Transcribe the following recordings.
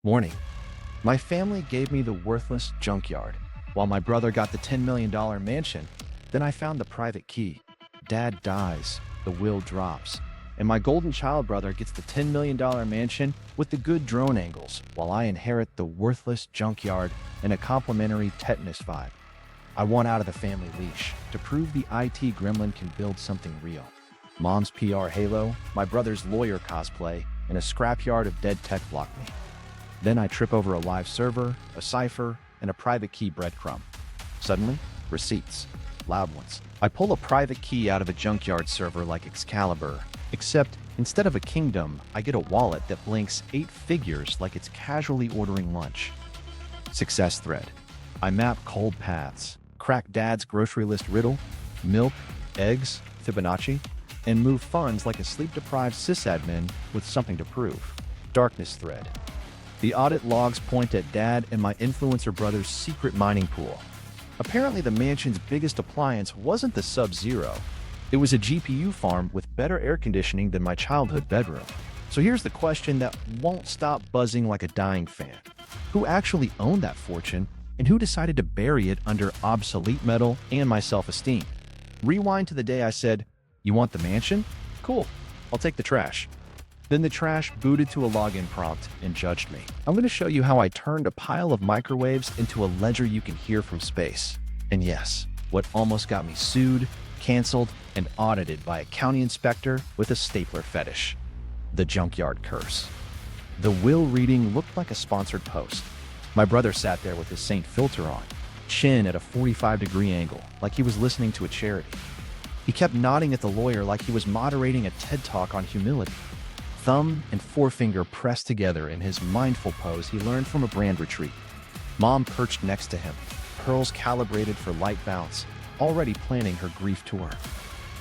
Morning. My family gave me the worthless junkyard, while my brother got the $10 million mansion. Then I found the private key. Dad dies, the will drops, and my golden child brother gets the $10 million mansion with the good drone angles, while I inherit the worthless junkyard and a complimentary Tetanus vibe. I want out of the family leash to prove the IT gremlin can build something real. Mom's PR halo, my brother's lawyer cosplay, and a scrapyard of dead tech block me. Then I trip over a live server, a cipher, and a private key breadcrumb. Suddenly, receipts. Loud ones. I pull a private key out of a junkyard server like Excalibur, except instead of a kingdom, I get a wallet that blinks 8 figures like it's casually ordering lunch. Success thread. I map cold paths, crack Dad's grocery list riddle, milk, eggs, Fibonacci, and move funds like a sleep-deprived sysadmin with something to prove. Darkness thread. The audit logs point at Dad and my influencer brother's secret mining pool. Apparently the mansion's biggest appliance wasn't the Sub-Zero. It was a GPU farm with better air conditioning than my childhood bedroom. So here's the question that won't stop buzzing like a dying fan. Who actually owned that fortune, and who decided to bury it under obsolete metal and my self-esteem? Rewind to the day I said, "You want the mansion? Cool, I'll take the trash." Then the trash booted to a login prompt and judged me. I'm going to show you how I turned a pile of microwaves into a ledger you can hear from space. And yes, what almost got me sued, canceled, and audited by a county inspector with a stapler fetish. The junkyard curse. The will reading looked like a sponsored post. My brother sat there with his Saint filter on, chin at a 45-degree angle, like he was listening to a charity. He kept nodding at the lawyer like he was moderating a TED Talk on humility. Thumb and forefinger pressed together in his mindful pose he learned from a brand retreat. Mom perched next to him, pearls calibrated for light bounce, already planning her grief tour.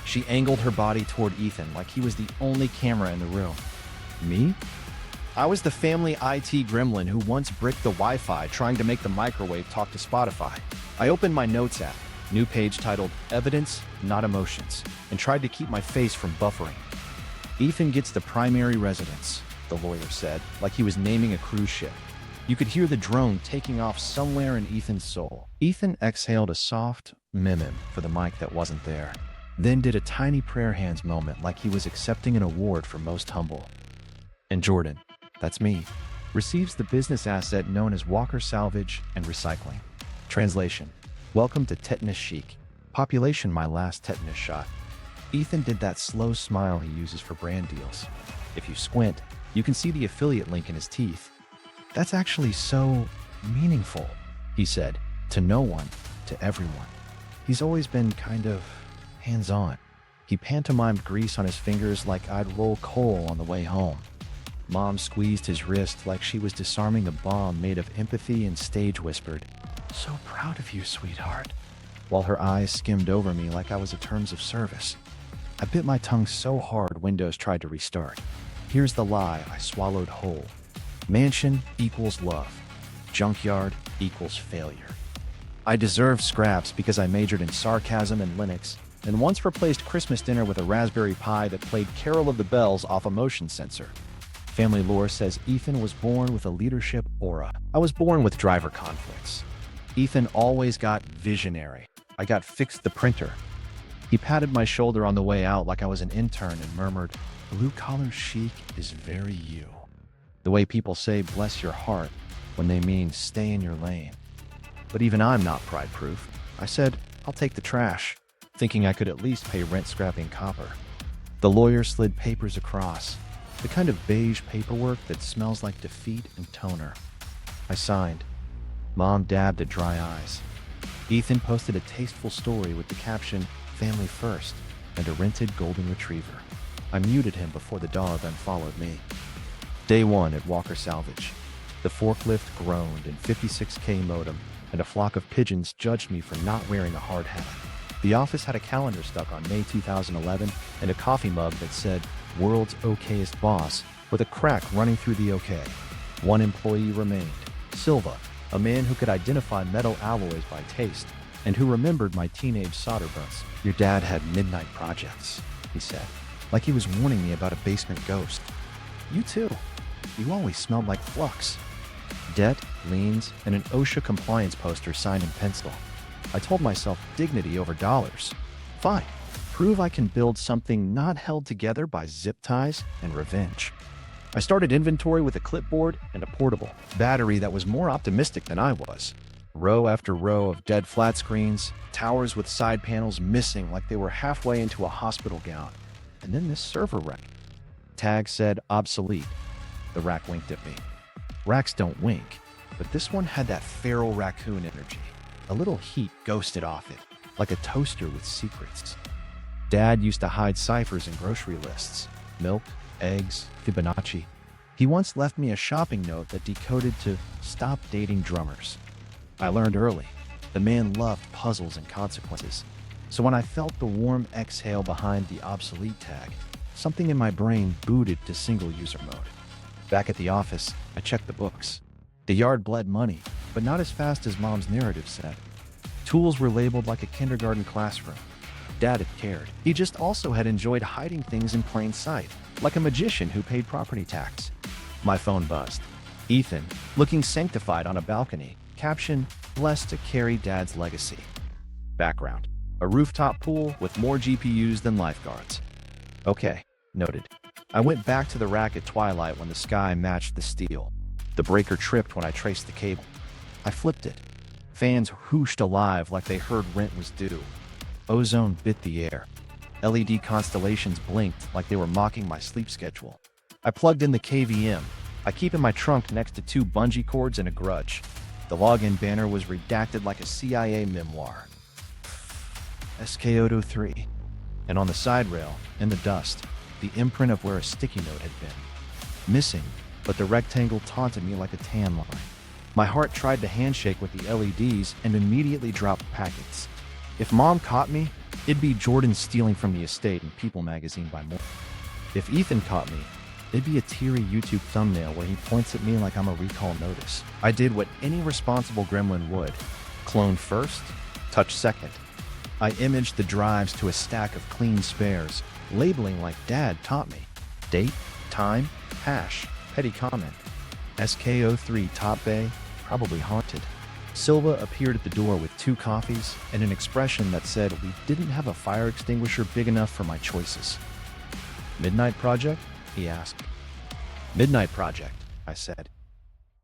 She angled her body toward Ethan like he was the only camera in the room. Me? I was the family IT gremlin who once bricked the Wi-Fi trying to make the microwave talk to Spotify. I opened my notes app, new page titled Evidence, Not Emotions, and tried to keep my face from buffering. Ethan gets the primary residence, the lawyer said, like he was naming a cruise ship. You could hear the drone taking off somewhere in Ethan's soul. Ethan exhaled a soft mimim for the mic that wasn't there, then did a tiny prayer hands moment like he was accepting an award for most humble. And Jordan, that's me, receives the business asset known as Walker Salvage and Recycling. Translation: Welcome to Tetanus Chic. Population my last tetanus shot. Ethan did that slow smile he uses for brand deals. If you squint, you can see the affiliate link in his teeth. That's actually so meaningful, he said, to no one, to everyone. He's always been kind of hands-on. He pantomimed grease on his fingers like I'd roll coal on the way home. Mom squeezed his wrist like she was disarming a bomb made of empathy and stage whispered, "So proud of you, sweetheart," while her eyes skimmed over me like I was a terms of service. I bit my tongue so hard Windows tried to restart. Here's the lie I swallowed whole. Mansion equals love. Junkyard equals failure. I deserve scraps because I majored in sarcasm and Linux, and once replaced Christmas dinner with a Raspberry Pi that played Carol of the Bells off a motion sensor. Family lore says Ethan was born with a leadership aura. I was born with driver conflicts. Ethan always got visionary. I got fixed the printer. He patted my shoulder on the way out like I was an intern and murmured, "Blue-collar chic is very you." The way people say "bless your heart" when they mean stay in your lane. But even I'm not pride-proof. I said, "I'll take the trash," thinking I could at least pay rent scrapping copper. The lawyer slid papers across, the kind of beige paperwork that smells like defeat and toner. I signed. Mom dabbed at dry eyes. Ethan posted a tasteful story with the caption, "Family first," and a rented golden retriever. I muted him before the dog unfollowed me. Day 1 at Walker Salvage. The forklift groaned in 56K modem, and a flock of pigeons judged me for not wearing a hard hat. The office had a calendar stuck on May 2011 and a coffee mug that said, "World's okayest boss," with a crack running through the OK. One employee remained, Silva, a man who could identify metal alloys by taste, and who remembered my teenage solder burns. "Your dad had midnight projects," he said, like he was warning me about a basement ghost. "You too. You always smelled like flux." Debt, liens, and an OSHA compliance poster signed in pencil. I told myself dignity over dollars. Fine. Prove I can build something not held together by zip ties and revenge. I started inventory with a clipboard and a portable battery that was more optimistic than I was. Row after row of dead flat screens, towers with side panels missing like they were halfway into a hospital gown. And then this server wreck. Tag said obsolete. The rack winked at me. Racks don't wink, but this one had that feral raccoon energy. A little heat ghosted off it, like a toaster with secrets. Dad used to hide ciphers in grocery lists. Milk, eggs, Fibonacci. He once left me a shopping note that decoded to stop dating drummers. I learned early. The man loved puzzles and consequences. So when I felt the warm exhale behind the obsolete tag, something in my brain booted to single user mode. Back at the office, I checked the books. The yard bled money, but not as fast as Mom's narrative said. Tools were labeled like a kindergarten classroom. Dad had cared. He just also had enjoyed hiding things in plain sight, like a magician who paid property tax. My phone buzzed. Ethan, looking sanctified on a balcony, caption, blessed to carry Dad's legacy. Background, a rooftop pool with more GPUs than lifeguards. Okay, noted. I went back to the rack at twilight when the sky matched the steel. The breaker tripped when I traced the cable. I flipped it. Fans whooshed alive like they heard rent was due. Ozone bit the air. LED constellations blinked like they were mocking my sleep schedule. I plugged in the KVM. I keep in my trunk next to 2 bungee cords and a grudge. The login banner was redacted like a CIA memoir. scapegoat 03. And on the side rail, in the dust, the imprint of where a sticky note had been. Missing, but the rectangle taunted me like a tan line. My heart tried to handshake with the LEDs and immediately dropped packets. If Mom caught me, it'd be Jordan stealing from the estate in People magazine by morning. If Ethan caught me, it'd be a teary YouTube thumbnail where he points at me like I'm a recall notice. I did what any responsible gremlin would. Clone first, touch second. I imaged the drives to a stack of clean spares, labeling like Dad taught me. Date, time, hash, petty comment. SK03 Top Bay, probably haunted. Silva appeared at the door with 2 coffees and an expression that said we didn't have a fire extinguisher big enough for my choices. Midnight Project? He asked. Midnight Project, I said.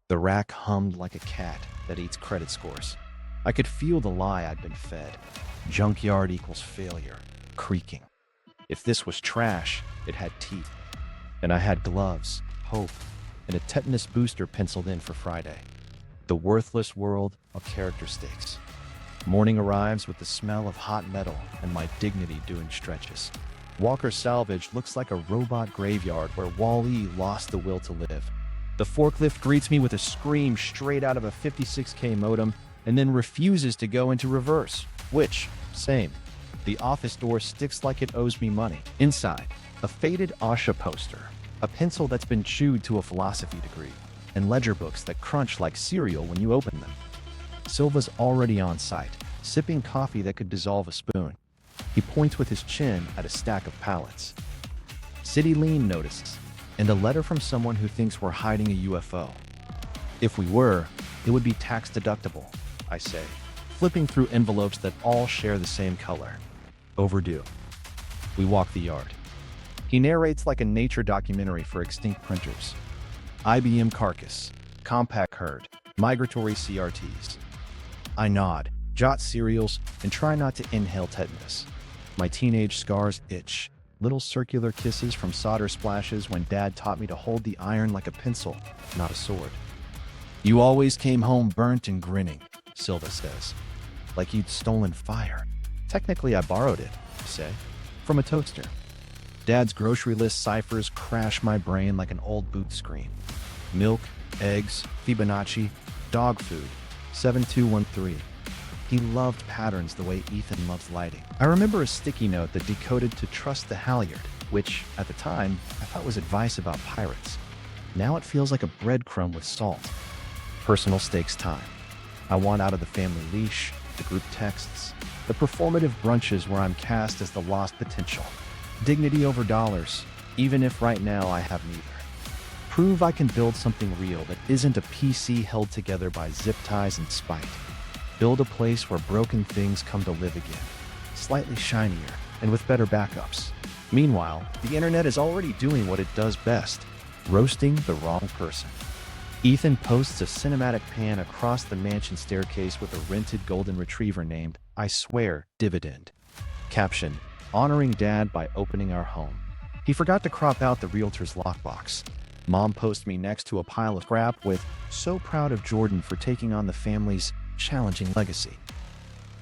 The rack hummed like a cat that eats credit scores. I could feel the lie I'd been fed. Junkyard equals failure, creaking. If this was trash, it had teeth. And I had gloves, hope, and a tetanus booster penciled in for Friday. The worthless world of character stakes. Morning arrives with the smell of hot metal and my dignity doing stretches. Walker Salvage looks like a robot graveyard where Wall-E lost the will to live. The forklift greets me with a scream straight out of a 56K modem and then refuses to go into reverse, which, same. The office door sticks like it owes me money. Inside, a faded OSHA poster, a pencil that's been chewed to a philosophy degree, and ledger books that crunch like cereal when you open them. Silva's already on site, sipping coffee that could dissolve a spoon. He points with his chin at a stack of pallets. City Lean notices, and a letter from someone who thinks we're hiding a UFO. If we were, it would be tax deductible, I say, flipping through envelopes that all share the same color. Overdue. We walk the yard. He narrates like a nature documentary for extinct printers. IBM carcass, compact herd, migratory CRTs. I nod, jot serials, and try not to inhale tetanus. My teenage scars itch, little circular kisses from solder splashes when Dad taught me to hold the iron like a pencil, not a sword. You always came home burnt and grinning, Silva says, like you'd stolen fire. Technically, I borrowed it, I say, from a toaster. Dad's grocery list ciphers crash my brain like an old boot screen. Milk, eggs, Fibonacci, dog food, 7213. He loved patterns the way Ethan loves lighting. I remember a sticky note that decoded to trust the halyard, which, at the time, I thought was advice about pirates. Now it feels like a breadcrumb with salt. Personal stakes time. I want out of the family leash, the group texts, the performative brunches where I'm cast as the lost potential. Dignity over dollars, even if right now I have neither. Prove I can build something real that isn't a PC held together by zip ties and spite. Build a place where broken things come to live again, slightly shinier and with better backups. Meanwhile, the internet is already doing what it does best, roasting the wrong person. Ethan posts a cinematic pan across the mansion staircase with a rented golden retriever named, I swear, Dividend. Caption, honoring Dad by opening our home. He forgot to crop out the realtor's lockbox. Mom posts me next to a pile of scrap with, so proud of Jordan for taking on the family's challenging legacy.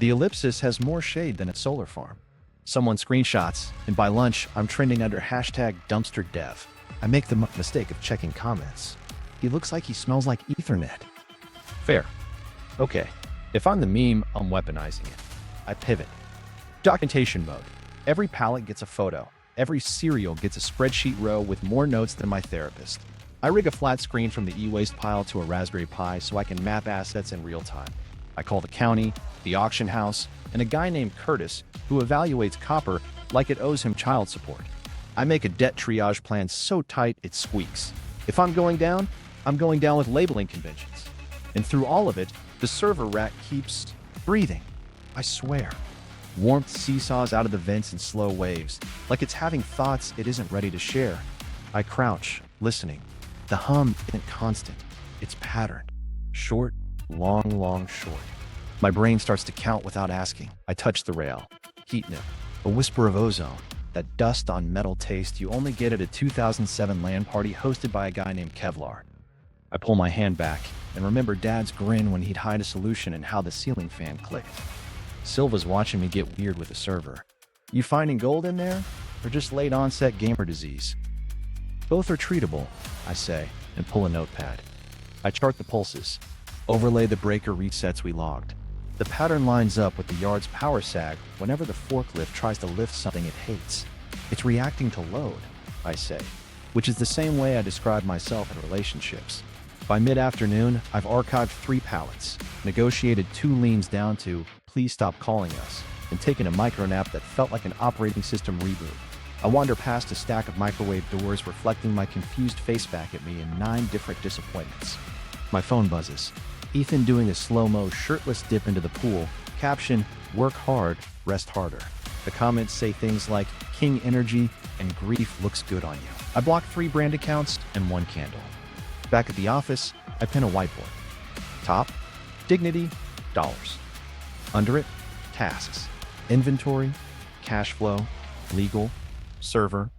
The ellipsis has more shade than a solar farm. Someone screenshots, and by lunch, I'm trending under hashtag #dumpsterdev. I make the mistake of checking comments. He looks like he smells like Ethernet. Fair. Okay, if I'm the meme, I'm weaponizing it. I pivot. Documentation mode. Every palette gets a photo. Every serial gets a spreadsheet row with more notes than my therapist. I rig a flat screen from the e-waste pile to a Raspberry Pi so I can map assets in real time. I call the county, the auction house, and a guy named Curtis who evaluates copper like it owes him child support. I make a debt triage plan so tight it squeaks. If I'm going down with labeling conventions. And through all of it, the server rack keeps breathing. I swear. Warmth seesaws out of the vents in slow waves, like it's having thoughts it isn't ready to share. I crouch, listening. The hum isn't constant. It's patterned. Short, long, short. My brain starts to count without asking. I touch the rail. Heat nip. A whisper of ozone. That dust on metal taste you only get at a 2007 LAN party hosted by a guy named Kevlar. I pull my hand back and remember Dad's grin when he'd hide a solution and how the ceiling fan clicked. Silva's watching me get weird with the server. You finding gold in there? Or just late onset gamer disease? Both are treatable, I say, and pull a notepad. I chart the pulses. Overlay the breaker resets we logged. The pattern lines up with the yard's power sag whenever the forklift tries to lift something it hates. It's reacting to load, I say, which is the same way I describe myself in relationships. By mid-afternoon, I've archived 3 pallets, negotiated 2 liens down to please stop calling us, and taken a micro nap that felt like an operating system reboot. I wander past a stack of microwave doors reflecting my confused face back at me in 9 different disappointments. My phone buzzes. Ethan doing a slow-mo shirtless dip into the pool. Caption, work hard, rest harder. The comments say things like, King energy and grief looks good on you. I block 3 brand accounts and 1 candle. Back at the office, I pin a whiteboard. Top, dignity, dollars. Under it, tasks, inventory, cash flow, legal, server.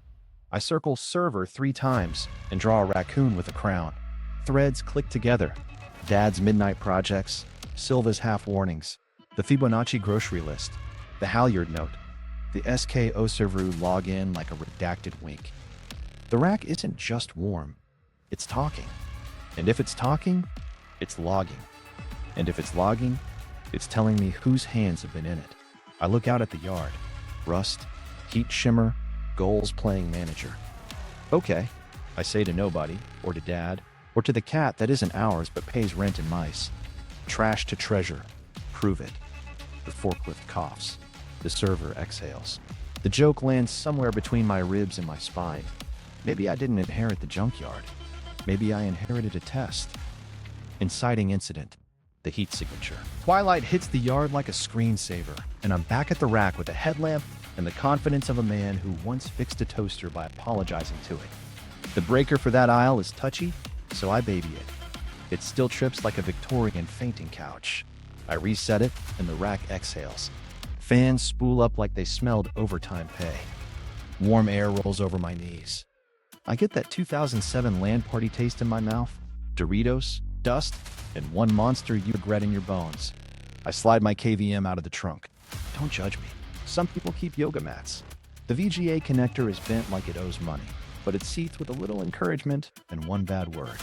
I circle server 3 times and draw a raccoon with a crown. Threads click together. Dad's midnight projects, Silva's half warnings, the Fibonacci grocery list, the Halyard note, the SKO server login like a redacted wink. The rack isn't just warm, it's talking. And if it's talking, it's logging. And if it's logging, it's telling me whose hands have been in it. I look out at the yard. Rust, heat shimmer, goals playing manager. Okay, I say to nobody, or to Dad, or to the cat that isn't ours but pays rent and mice. Trash to treasure. Prove it. The forklift coughs. The server exhales. The joke lands somewhere between my ribs and my spine. Maybe I didn't inherit the junkyard. Maybe I inherited a test. Inciting incident. The heat signature. Twilight hits the yard like a screensaver, and I'm back at the rack with a headlamp and the confidence of a man who once fixed a toaster by apologizing to it. The breaker for that aisle is touchy, so I baby it. It still trips like a Victorian fainting couch. I reset it, and the rack exhales. Fans spool up like they smelled overtime pay. Warm air rolls over my knees. I get that 2007 LAN party taste in my mouth. Doritos, dust, and one monster you regret in your bones. I slide my KVM out of the trunk. Don't judge me. Some people keep yoga mats. The VGA connector is bent like it owes money, but it seats with a little encouragement and 1 bad word.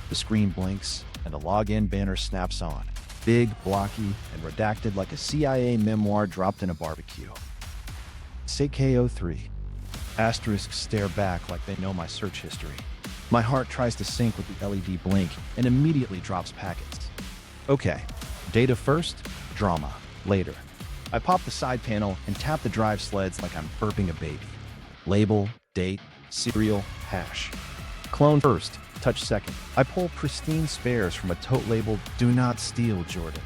The screen blinks, and the login banner snaps on. Big, blocky, and redacted like a CIA memoir dropped in a barbecue. SAKO3. Asterisks stare back like they know my search history. My heart tries to sync with the LED blink and immediately drops packets. Okay, data first, drama later. I pop the side panel and tap the drive sleds like I'm burping a baby. Label, date, serial, hash. Clone first, Touch second. I pull pristine spares from a tote labeled, "Do not steal, Jordan."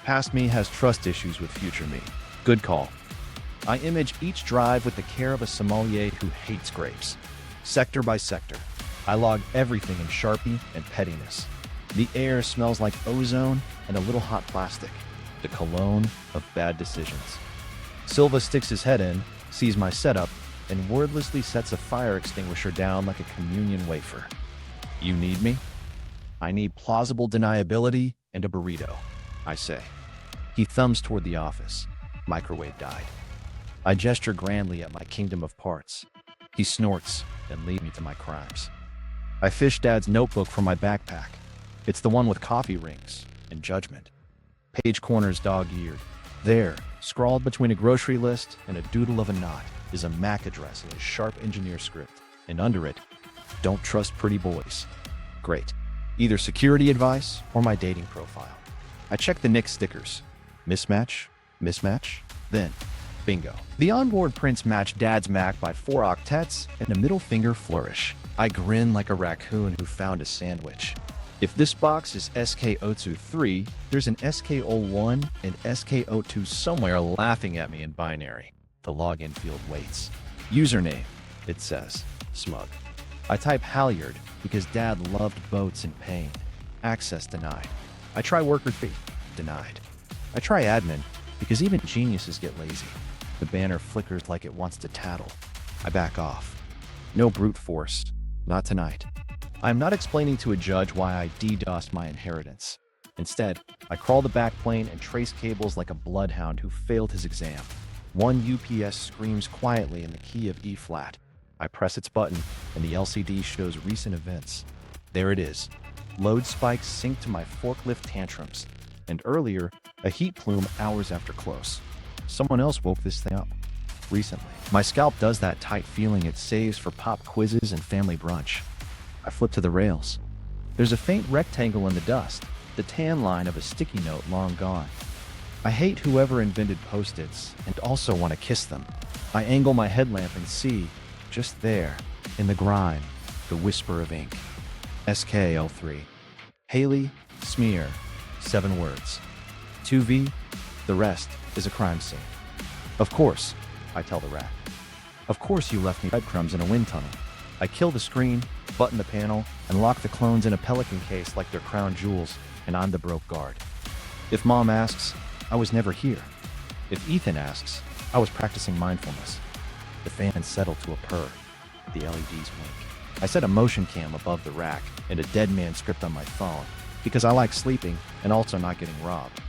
Past me has trust issues with future me. Good call. I image each drive with the care of a sommelier who hates grapes. Sector by sector, I log everything in Sharpie and pettiness. The air smells like ozone and a little hot plastic, the cologne of bad decisions. Silva sticks his head in, sees my setup, and wordlessly sets a fire extinguisher down like a communion wafer. You need me? I need plausible deniability and a burrito, I say. He thumbs toward the office. Microwave died. I gesture grandly at my kingdom of parts. He snorts and leaves me to my crimes. I fish Dad's notebook from my backpack. It's the one with coffee rings and judgment. Page corners dog-eared. There, scrawled between a grocery list and a doodle of a knot, is a MAC address in a sharp engineer script. And under it, "Don't trust pretty boys." Great. Either security advice or my dating profile. I check the Nick stickers. Mismatch, mismatch, then bingo. The onboard prints match Dad's Mac by 4 octets and a middle finger flourish. I grin like a raccoon who found a sandwich. If this box is SK023, there's an SK01 and SK02 somewhere laughing at me in binary. The login field waits. Username, it says, smug. I type Halyard because Dad loved boats and pain. Access denied. I try worker fee. Denied. I try admin because even geniuses get lazy. The banner flickers like it wants to tattle. I back off. No brute force. Not tonight. I am not explaining to a judge why I DDoSed my inheritance. Instead, I crawl the backplane and trace cables like a bloodhound who failed his exam. One UPS screams quietly in the key of E-flat. I press its button, and the LCD shows recent events. There it is. Load spikes sync to my forklift tantrums. And earlier, a heat plume hours after close. Someone else woke this thing up. Recently. My scalp does that tight feeling it saves for pop quizzes and family brunch. I flip to the rails. There's a faint rectangle in the dust, the tan line of a sticky note long gone. I hate whoever invented Post-its and also want to kiss them. I angle my headlamp and see, just there, in the grime, the whisper of ink. SKL3. Haley, smear, 7 words. 2V, the rest is a crime scene. Of course, I tell the rat. Of course you left me breadcrumbs in a wind tunnel. I kill the screen, button the panel, and lock the clones in a pelican case like they're crown jewels, and I'm the broke guard. If Mom asks, I was never here. If Ethan asks, I was practicing mindfulness. The fans settle to a purr. The LEDs wink. I set a motion cam above the rack and a dead man script on my phone because I like sleeping and also not getting robbed.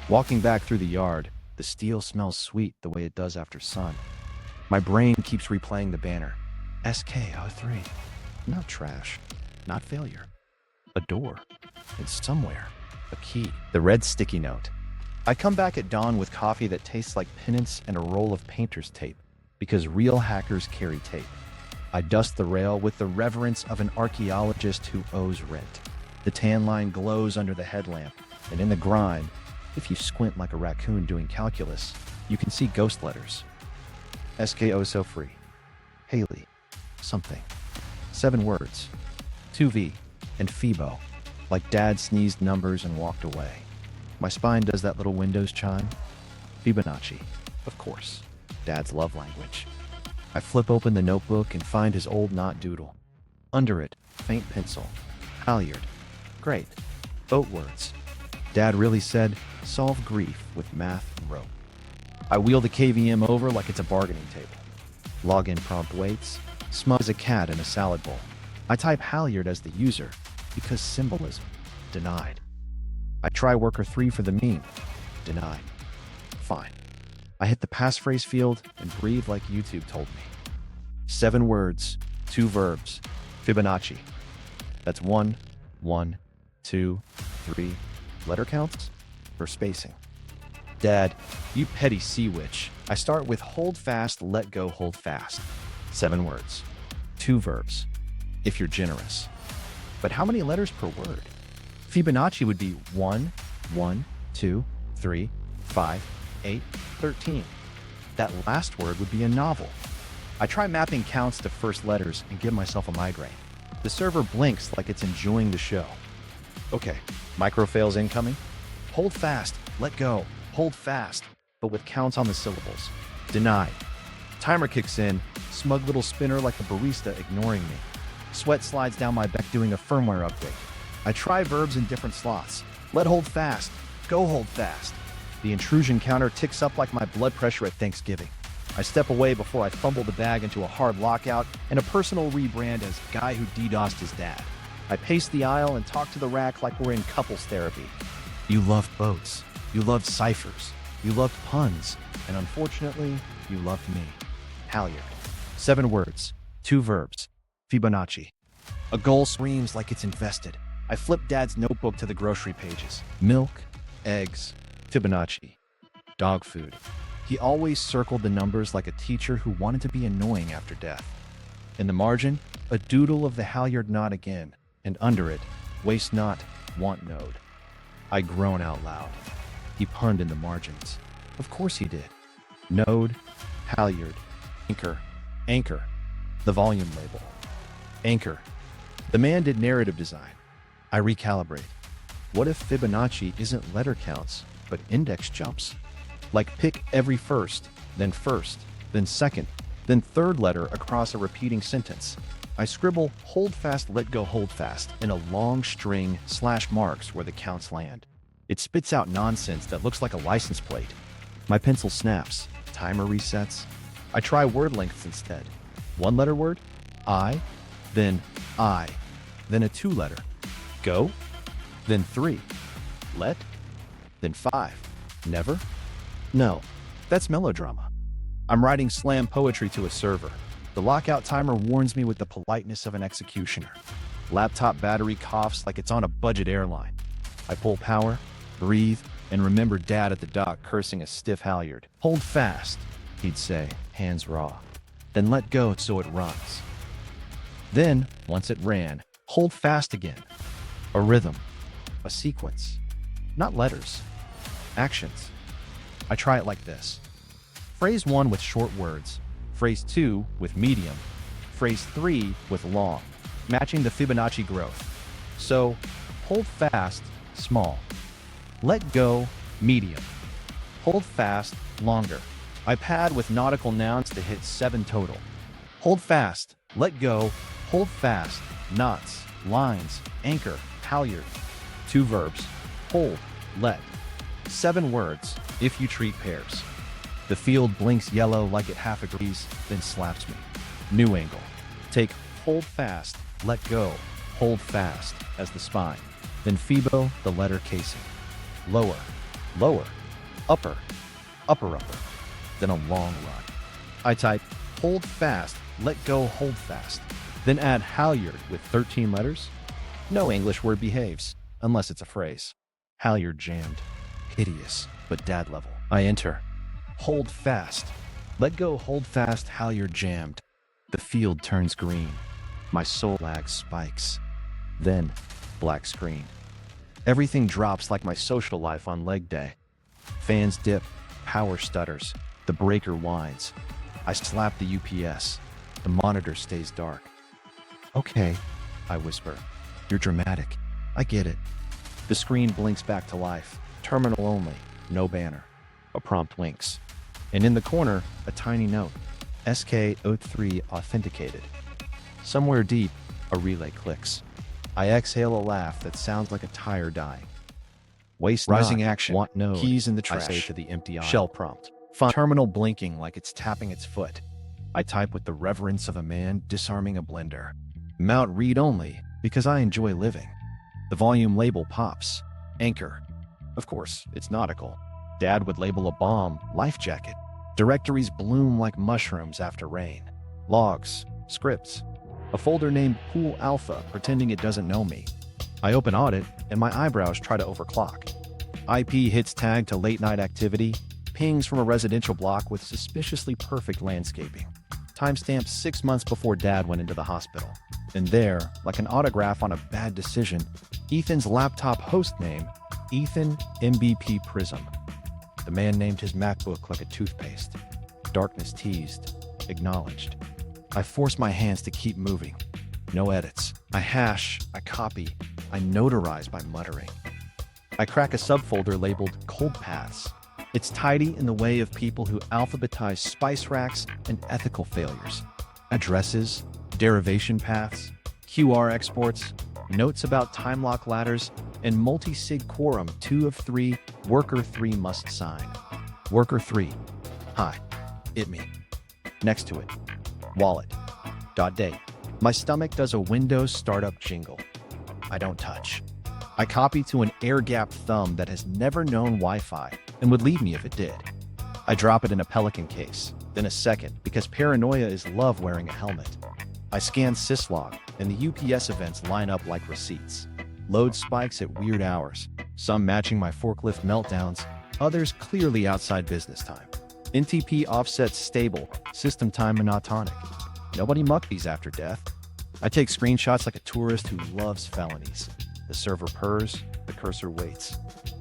Walking back through the yard, the steel smells sweet the way it does after sun. My brain keeps replaying the banner. SK03. Not trash. Not failure. A door. And somewhere, a key. The red sticky note. I come back at dawn with coffee that tastes like penance and a roll of painter's tape, because real hackers carry tape. I dust the rail with the reverence of an archaeologist who owes rent. The tan line glows under the headlamp, and in the grime, if you squint like a raccoon doing calculus, you can see ghost letters. SKO so free. Haley. Something. 7 words. 2V. And Fibo. Like Dad sneezed numbers and walked away. My spine does that little Windows chime. Fibonacci. Of course. Dad's love language. I flip open the notebook and find his old knot doodle. Under it, faint pencil. Halyard. Great. Boat words. Dad really said, solve grief with math and rope. I wheel the KVM over like it's a bargaining table. Login prompt waits. Smug as a cat in a salad bowl. I type Halyard as the user because symbolism. Denied. I try worker 3 for the meme. Denied. Fine. I hit the passphrase field and breathe like YouTube told me. 7 words, 2 verbs. Fibonacci. That's 1, 1, 2, 3 letter counts for spacing. Dad, you petty sea witch. I start with hold fast, let go, hold fast. 7 words, 2 verbs, if you're generous. But how many letters per word? Fibonacci would be 1, 1, 2, 3, 5, 8, 13. That last word would be a novel. I try mapping counts to first letters and give myself a migraine. The server blinks like it's enjoying the show. Okay, micro fails incoming. Hold fast, let go, hold fast, but with counts on the syllables. Denied. Timer kicks in, smug little spinner like a barista ignoring me. Sweat slides down my back doing a firmware update. I try verbs in different slots. Let hold fast, go hold fast. The intrusion counter ticks up like my blood pressure at Thanksgiving. I step away before I fumble the bag into a hard lockout and a personal rebrand as guy who DDoSed his dad. I pace the aisle and talk to the rack like we're in couples therapy. You loved boats. You loved ciphers. You loved puns. And unfortunately, you loved me. Halyard. 7 words. 2 verbs. Fibonacci. A goal screams like it's invested. I flip Dad's notebook to the grocery pages. Milk, eggs, Fibonacci. Dog food. He always circled the numbers like a teacher who wanted to be annoying after death. In the margin, a doodle of the halyard knot again, and under it, waste not, want node. I groan out loud. He punned in the margins. Of course he did. Node, halyard, anchor, anchor. The volume label. Anchor. The man did narrative design. I recalibrate. What if Fibonacci isn't letter counts, but index jumps? Like pick every first, then second, then third letter across a repeating sentence. I scribble hold fast, let go, hold fast in a long string / marks where the counts land. It spits out nonsense that looks like a license plate. My pencil snaps, timer resets. I try word lengths instead. 1-letter word, I, then a 2-letter, go, then 3, let, then 5, never. No, that's melodrama. I'm writing slam poetry to a server. The lockout timer warns me with the politeness of an executioner. Laptop battery coughs like it's on a budget airline. I pull power, breathe, and remember Dad at the dock cursing a stiff halyard. Hold fast, he'd say, hands raw. Then let go so it runs. Then, once it ran, hold fast again. A rhythm, a sequence. Not letters, actions. I try it like this. Phrase 1 with short words, phrase 2 with medium, phrase 3 with long, matching the Fibonacci growth. So, hold fast, small. Let go, medium. Hold fast, longer. I pad with nautical nouns to hit 7 total. Hold fast, let go, hold fast, knots, lines, anchor, halyard. 2 verbs, hold, let. 7 words, if you treat pairs. The field blinks yellow like it half agrees, then slaps me. New angle. Take hold fast, let go, hold fast as the spine. Then Fibo, the letter casing. Lower, lower, upper, upper. Then a long run. I type hold fast, let go, hold fast. Then add halyard with 13 letters. No English word behaves, unless it's a phrase. Halyard jammed. Hideous, but dad level. I enter. Hold fast. Let go, hold fast, halyard jammed. The field turns green. My soul lag spikes. Then, black screen. Everything drops like my social life on leg day. Fans dip, power stutters, the breaker whines. I slap the UPS. The monitor stays dark. Okay, I whisper. You're dramatic. I get it. The screen blinks back to life. Terminal only, no banner. A prompt winks. And in the corner, a tiny note. SK03 authenticated. Somewhere deep, a relay clicks. I exhale a laugh that sounds like a tire dying. Waste Rising not, action. want node. Keys in the trash. I say to the empty aisle. Shell prompt. Terminal blinking like it's tapping its foot. I type with the reverence of a man disarming a blender. Mount read only, because I enjoy living. The volume label pops. Anchor. Of course, it's nautical. Dad would label a bomb, life jacket. Directories bloom like mushrooms after rain. Logs, scripts. A folder named Pool Alpha pretending it doesn't know me. I open audit, and my eyebrows try to overclock. IP hits tag to late night activity, pings from a residential block with suspiciously perfect landscaping. Timestamp 6 months before Dad went into the hospital. And there, like an autograph on a bad decision, Ethan's laptop host name, Ethan MBP Prism. The man named his MacBook like a toothpaste. Darkness teased, acknowledged. I force my hands to keep moving. No edits. I hash, I copy, I notarize by muttering. I crack a subfolder labeled Cold Paths. It's tidy in the way of people who alphabetize spice racks and ethical failures. Addresses, derivation paths, QR exports, notes about time lock ladders, and multi-sig quorum 2 of 3, worker 3 must sign. Worker 3. Hi. It me. Next to it. Wallet. Date. My stomach does a Windows startup jingle. I don't touch. I copy to an air-gapped thumb that has never known Wi-Fi and would leave me if it did. I drop it in a Pelican case, then a second, because paranoia is love wearing a helmet. I scan syslog, and the UPS events line up like receipts. Load spikes at weird hours, some matching my forklift meltdowns, others clearly outside business time. NTP offsets stable, system time monotonic. Nobody mucked these after death. I take screenshots like a tourist who loves felonies. The server purrs, the cursor waits.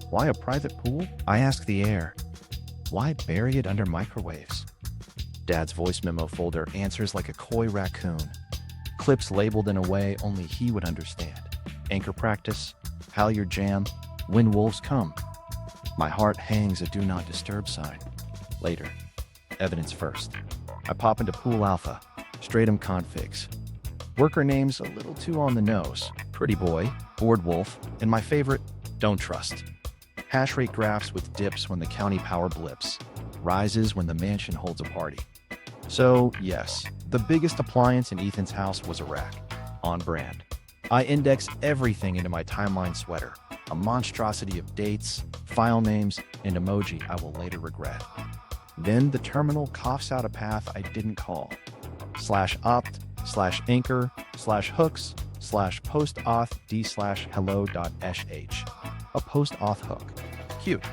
Why a private pool? I ask the air. Why bury it under microwaves? Dad's voice memo folder answers like a coy raccoon. Clips labeled in a way only he would understand. Anchor practice, halyard jam, when wolves come. My heart hangs a do not disturb sign. Later. Evidence first. I pop into pool alpha. Stratum configs. Worker names a little too on the nose. Pretty boy, bored wolf, and my favorite, don't trust. Hash rate graphs with dips when the county power blips. Rises when the mansion holds a party. So, yes, the biggest appliance in Ethan's house was a rack. On brand. I index everything into my timeline sweater. A monstrosity of dates, file names, and emoji I will later regret. Then the terminal coughs out a path I didn't call. /opt/anchor/hooks/postauth d/hello.sh. A post-auth hook. Cute.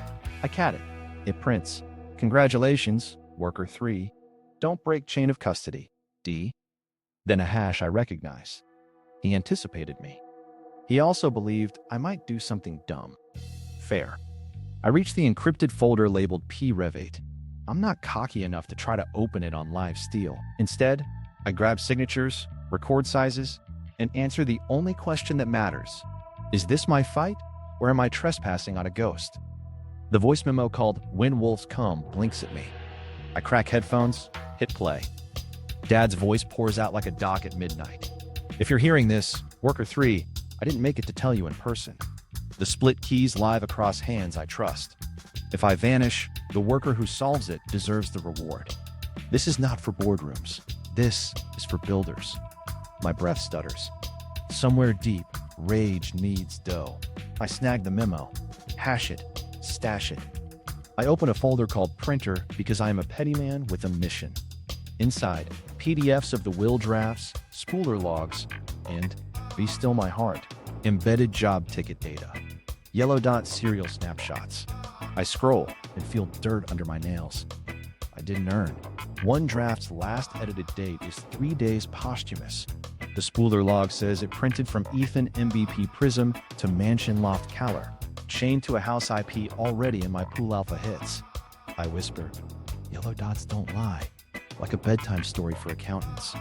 I cat it. It prints. Congratulations, worker 3. Don't break chain of custody. D. Then a hash I recognize. He anticipated me. He also believed I might do something dumb. Fair. I reach the encrypted folder labeled P-Rev8. I'm not cocky enough to try to open it on live steel. Instead, I grab signatures, record sizes, and answer the only question that matters. Is this my fight, or am I trespassing on a ghost? The voice memo called When Wolves Come blinks at me. I crack headphones, hit play. Dad's voice pours out like a dock at midnight. If you're hearing this, worker 3, I didn't make it to tell you in person. The split keys live across hands I trust. If I vanish, the worker who solves it deserves the reward. This is not for boardrooms. This is for builders. My breath stutters. Somewhere deep, rage needs dough. I snag the memo, hash it, stash it. I open a folder called Printer because I am a petty man with a mission. Inside, PDFs of the will drafts, spooler logs, and, be still my heart, embedded job ticket data. Yellow dot serial snapshots. I scroll and feel dirt under my nails. I didn't earn. One draft's last edited date is 3 days posthumous. The spooler log says it printed from Ethan MVP Prism to Mansion Loft Caller, chained to a house IP already in my pool alpha hits. I whisper, yellow dots don't lie, like a bedtime story for accountants.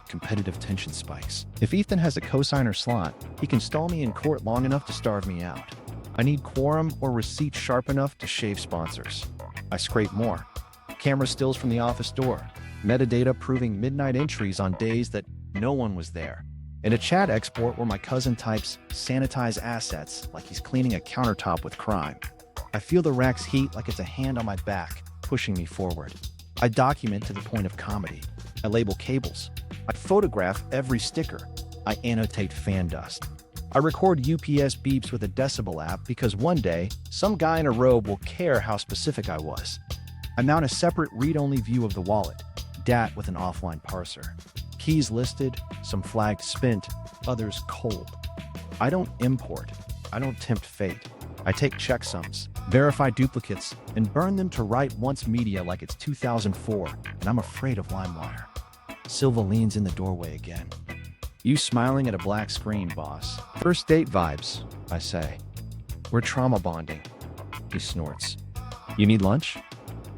Competitive tension spikes. If Ethan has a cosigner slot, he can stall me in court long enough to starve me out. I need quorum or receipt sharp enough to shave sponsors. I scrape more. Camera stills from the office door. Metadata proving midnight entries on days that no one was there. And a chat export where my cousin types sanitize assets like he's cleaning a countertop with crime. I feel the rack's heat like it's a hand on my back, pushing me forward. I document to the point of comedy. I label cables. I photograph every sticker. I annotate fan dust. I record UPS beeps with a decibel app because one day, some guy in a robe will care how specific I was. I mount a separate read-only view of the wallet, DAT with an offline parser. Keys listed, some flagged spent, others cold. I don't import. I don't tempt fate. I take checksums, verify duplicates, and burn them to write once media like it's 2004, and I'm afraid of LimeWire. Silva leans in the doorway again. You smiling at a black screen, boss. First date vibes, I say. We're trauma bonding. He snorts. You need lunch?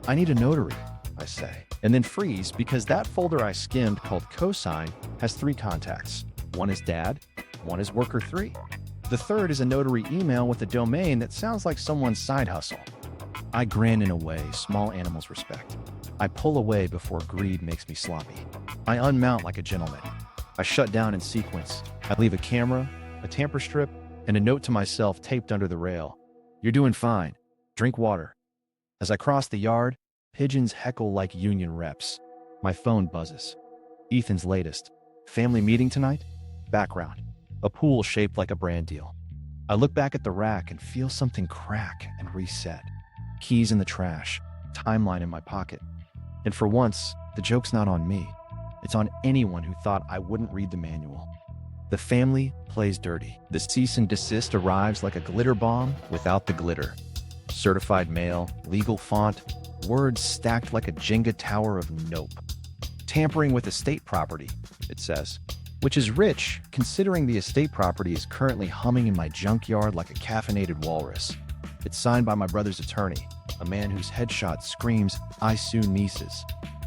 I need a notary, I say. And then freeze because that folder I skimmed called cosign has 3 contacts. One is Dad, One is worker 3. The third is a notary email with a domain that sounds like someone's side hustle. I grin in a way small animals respect. I pull away before greed makes me sloppy. I unmount like a gentleman. I shut down in sequence. I leave a camera, a tamper strip, and a note to myself taped under the rail. You're doing fine. Drink water. As I cross the yard, pigeons heckle like union reps. My phone buzzes. Ethan's latest. Family meeting tonight? Background. A pool shaped like a brand deal. I look back at the rack and feel something crack and reset. Keys in the trash. Timeline in my pocket. And for once, the joke's not on me. It's on anyone who thought I wouldn't read the manual. The family plays dirty. The cease and desist arrives like a glitter bomb without the glitter. Certified mail, legal font, words stacked like a Jenga tower of nope. Tampering with estate property, it says, which is rich considering the estate property is currently humming in my junkyard like a caffeinated walrus. It's signed by my brother's attorney, a man whose headshot screams, "I sue nieces."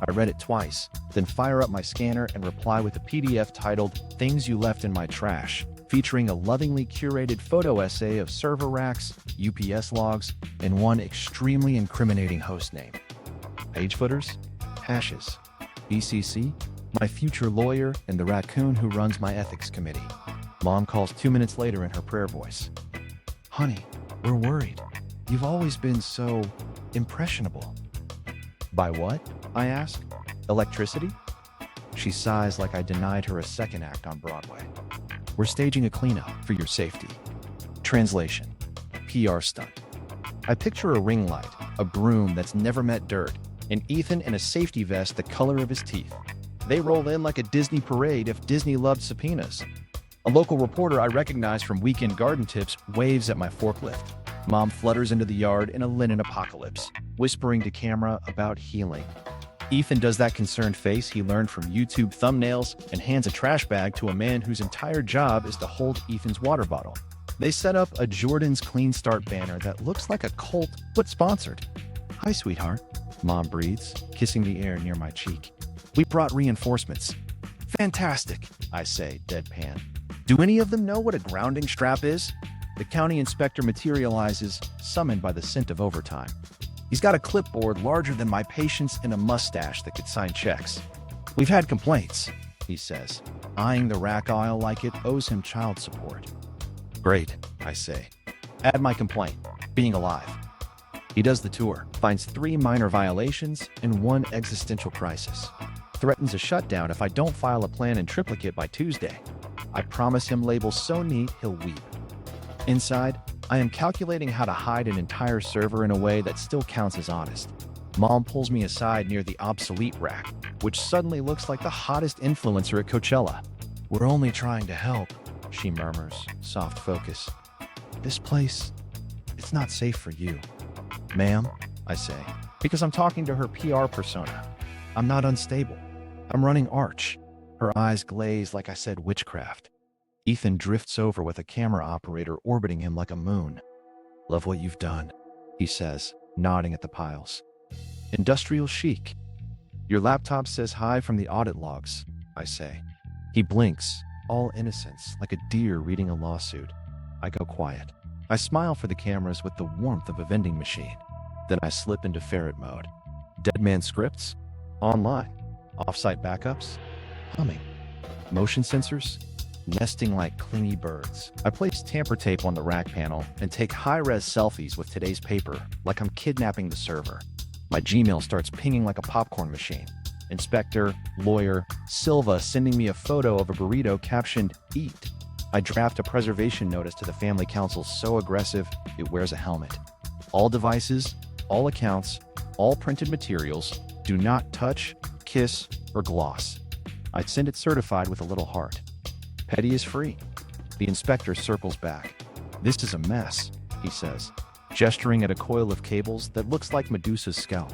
I read it twice, then fire up my scanner and reply with a PDF titled "Things You Left in My Trash," featuring a lovingly curated photo essay of server racks, UPS logs, and one extremely incriminating host name. Page footers, hashes, BCC, my future lawyer, and the raccoon who runs my ethics committee. Mom calls 2 minutes later in her prayer voice. "Honey, we're worried. You've always been so impressionable." "By what?" I ask. "Electricity?" She sighs like I denied her a second act on Broadway. "We're staging a cleanup for your safety." Translation. PR stunt. I picture a ring light, a broom that's never met dirt, and Ethan in a safety vest the color of his teeth. They roll in like a Disney parade if Disney loved subpoenas. A local reporter I recognize from Weekend Garden Tips waves at my forklift. Mom flutters into the yard in a linen apocalypse, whispering to camera about healing. Ethan does that concerned face he learned from YouTube thumbnails and hands a trash bag to a man whose entire job is to hold Ethan's water bottle. They set up a Jordan's Clean Start banner that looks like a cult but sponsored. "Hi, sweetheart," Mom breathes, kissing the air near my cheek. "We brought reinforcements." "Fantastic," I say, deadpan. "Do any of them know what a grounding strap is?" The county inspector materializes, summoned by the scent of overtime. He's got a clipboard larger than my patience and a mustache that could sign checks. "We've had complaints," he says, eyeing the rack aisle like it owes him child support. "Great," I say. "Add my complaint, being alive." He does the tour, finds 3 minor violations and 1 existential crisis. Threatens a shutdown if I don't file a plan in triplicate by Tuesday. I promise him labels so neat he'll weep. Inside, I am calculating how to hide an entire server in a way that still counts as honest. Mom pulls me aside near the Obsolete rack, which suddenly looks like the hottest influencer at Coachella. "We're only trying to help," she murmurs, soft focus. "This place, it's not safe for you." "Ma'am," I say, because I'm talking to her PR persona. "I'm not unstable. I'm running Arch." Her eyes glaze like I said witchcraft. Ethan drifts over with a camera operator orbiting him like a moon. "Love what you've done," he says, nodding at the piles. "Industrial chic." "Your laptop says hi from the audit logs," I say. He blinks, all innocence, like a deer reading a lawsuit. I go quiet. I smile for the cameras with the warmth of a vending machine. Then I slip into ferret mode. Deadman scripts? Online. Offsite backups? Humming. Motion sensors? Nesting like clingy birds. I place tamper tape on the rack panel and take high-res selfies with today's paper, like I'm kidnapping the server. My Gmail starts pinging like a popcorn machine. Inspector, lawyer, Silva sending me a photo of a burrito captioned, "Eat." I draft a preservation notice to the family council so aggressive, it wears a helmet. All devices, all accounts, all printed materials, do not touch, kiss, or gloss. I send it certified with a little heart. Petty is free. The inspector circles back. "This is a mess," he says, gesturing at a coil of cables that looks like Medusa's scalp.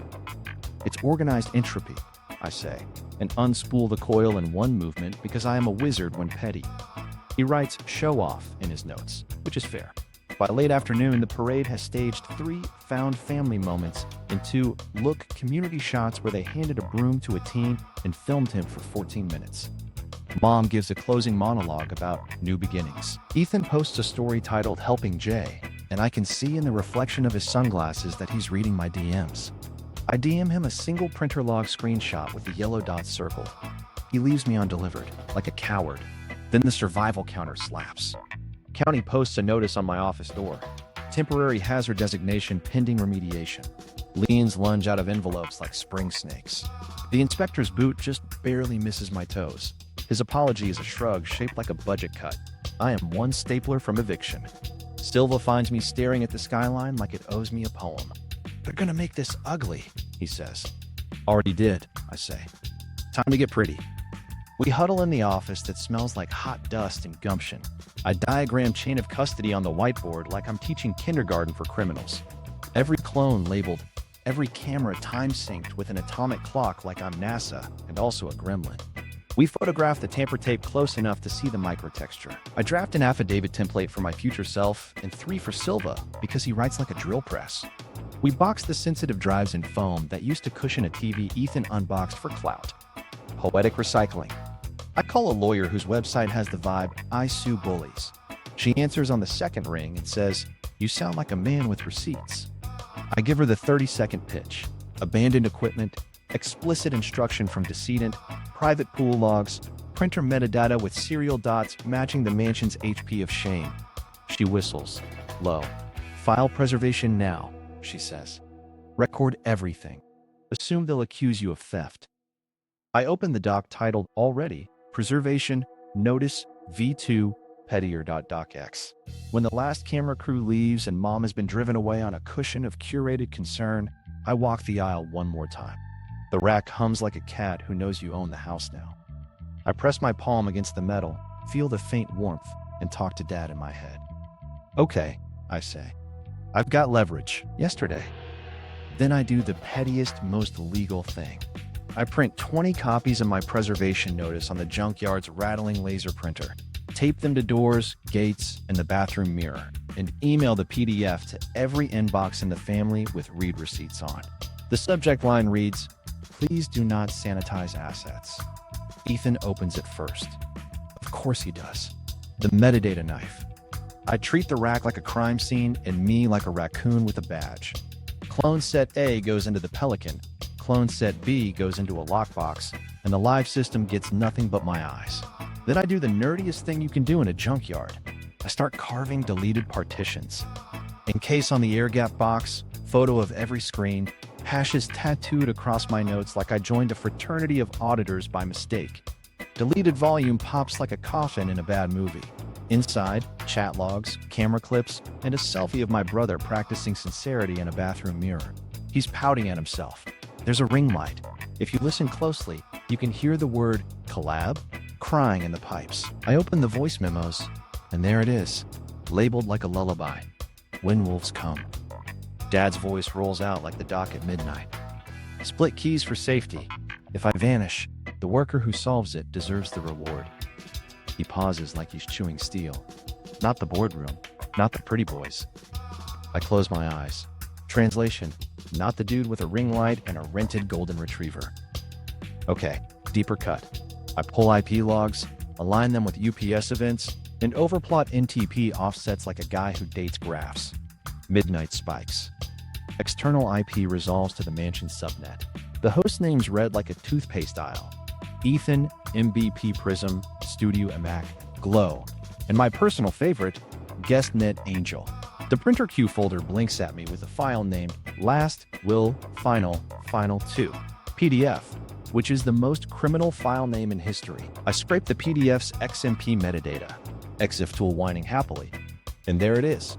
"It's organized entropy," I say, and unspool the coil in one movement because I am a wizard when petty. He writes "show off" in his notes, which is fair. By late afternoon, the parade has staged 3 found family moments and 2 look community shots where they handed a broom to a teen and filmed him for 14 minutes. Mom gives a closing monologue about new beginnings. Ethan posts a story titled Helping Jay, and I can see in the reflection of his sunglasses that he's reading my DMs. I DM him a single printer log screenshot with the yellow dots circled. He leaves me undelivered, like a coward. Then the survival counter slaps. County posts a notice on my office door. Temporary hazard designation pending remediation. Liens lunge out of envelopes like spring snakes. The inspector's boot just barely misses my toes. His apology is a shrug shaped like a budget cut. I am one stapler from eviction. Silva finds me staring at the skyline like it owes me a poem. They're gonna make this ugly, he says. Already did, I say. Time to get pretty. We huddle in the office that smells like hot dust and gumption. I diagram chain of custody on the whiteboard like I'm teaching kindergarten for criminals. Every clone labeled, every camera time-synced with an atomic clock like I'm NASA and also a gremlin. We photograph the tamper tape close enough to see the microtexture. I draft an affidavit template for my future self and 3 for Silva because he writes like a drill press. We box the sensitive drives in foam that used to cushion a TV Ethan unboxed for clout. Poetic recycling. I call a lawyer whose website has the vibe, I sue bullies. She answers on the second ring and says, you sound like a man with receipts. I give her the 30-second pitch. Abandoned equipment, explicit instruction from decedent, private pool logs, printer metadata with serial dots matching the mansion's HP of shame. She whistles. Low. File preservation now, she says. Record everything. Assume they'll accuse you of theft. I open the doc titled Already, Preservation, Notice, V2, Pettier.docx. When the last camera crew leaves and Mom has been driven away on a cushion of curated concern, I walk the aisle one more time. The rack hums like a cat who knows you own the house now. I press my palm against the metal, feel the faint warmth, and talk to Dad in my head. Okay, I say. I've got leverage. Yesterday. Then I do the pettiest, most legal thing. I print 20 copies of my preservation notice on the Junkyard's rattling laser printer, tape them to doors, gates, and the bathroom mirror, and email the PDF to every inbox in the family with read receipts on. The subject line reads, please do not sanitize assets. Ethan opens it first. Of course he does. The metadata knife. I treat the rack like a crime scene and me like a raccoon with a badge. Clone set A goes into the Pelican, clone set B goes into a lockbox, and the live system gets nothing but my eyes. Then I do the nerdiest thing you can do in a junkyard. I start carving deleted partitions. Encase on the air gap box, photo of every screen, hashes tattooed across my notes like I joined a fraternity of auditors by mistake. Deleted volume pops like a coffin in a bad movie. Inside, chat logs, camera clips, and a selfie of my brother practicing sincerity in a bathroom mirror. He's pouting at himself. There's a ring light. If you listen closely, you can hear the word collab crying in the pipes. I open the voice memos, and there it is, labeled like a lullaby. When wolves come. Dad's voice rolls out like the dock at midnight. Split keys for safety. If I vanish, the worker who solves it deserves the reward. He pauses like he's chewing steel. Not the boardroom, not the pretty boys. I close my eyes. Translation, not the dude with a ring light and a rented golden retriever. Okay, deeper cut. I pull IP logs, align them with UPS events, and overplot NTP offsets like a guy who dates graphs. Midnight spikes. External IP resolves to the mansion subnet. The host name's read like a toothpaste aisle. Ethan, MBP Prism, Studio Emac, Glow, and my personal favorite, GuestNet Angel. The printer queue folder blinks at me with a file named Last Will Final 2 PDF, which is the most criminal file name in history. I scrape the PDF's XMP metadata, EXIF tool whining happily, and there it is.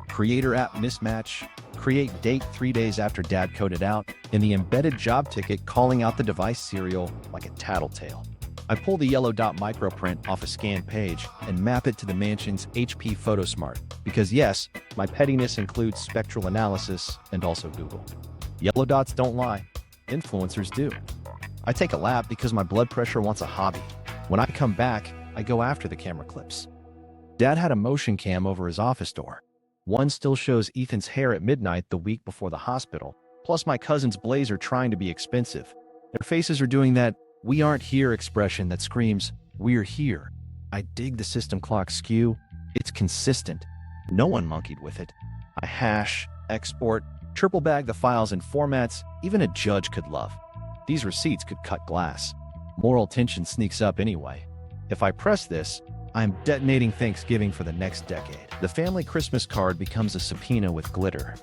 Creator app mismatch, create date 3 days after Dad coded out, and the embedded job ticket calling out the device serial like a tattletale. I pull the yellow dot microprint off a scanned page and map it to the mansion's HP PhotoSmart, because yes, my pettiness includes spectral analysis and also Google. Yellow dots don't lie, influencers do. I take a lap because my blood pressure wants a hobby. When I come back, I go after the camera clips. Dad had a motion cam over his office door. One still shows Ethan's hair at midnight the week before the hospital, plus my cousin's blazer trying to be expensive. Their faces are doing that "we aren't here" expression that screams, We're here. I dig the system clock skew. It's consistent. No one monkeyed with it. I hash, export, triple bag the files in formats even a judge could love. These receipts could cut glass. Moral tension sneaks up anyway. If I press this, I'm detonating Thanksgiving for the next decade. The family Christmas card becomes a subpoena with glitter.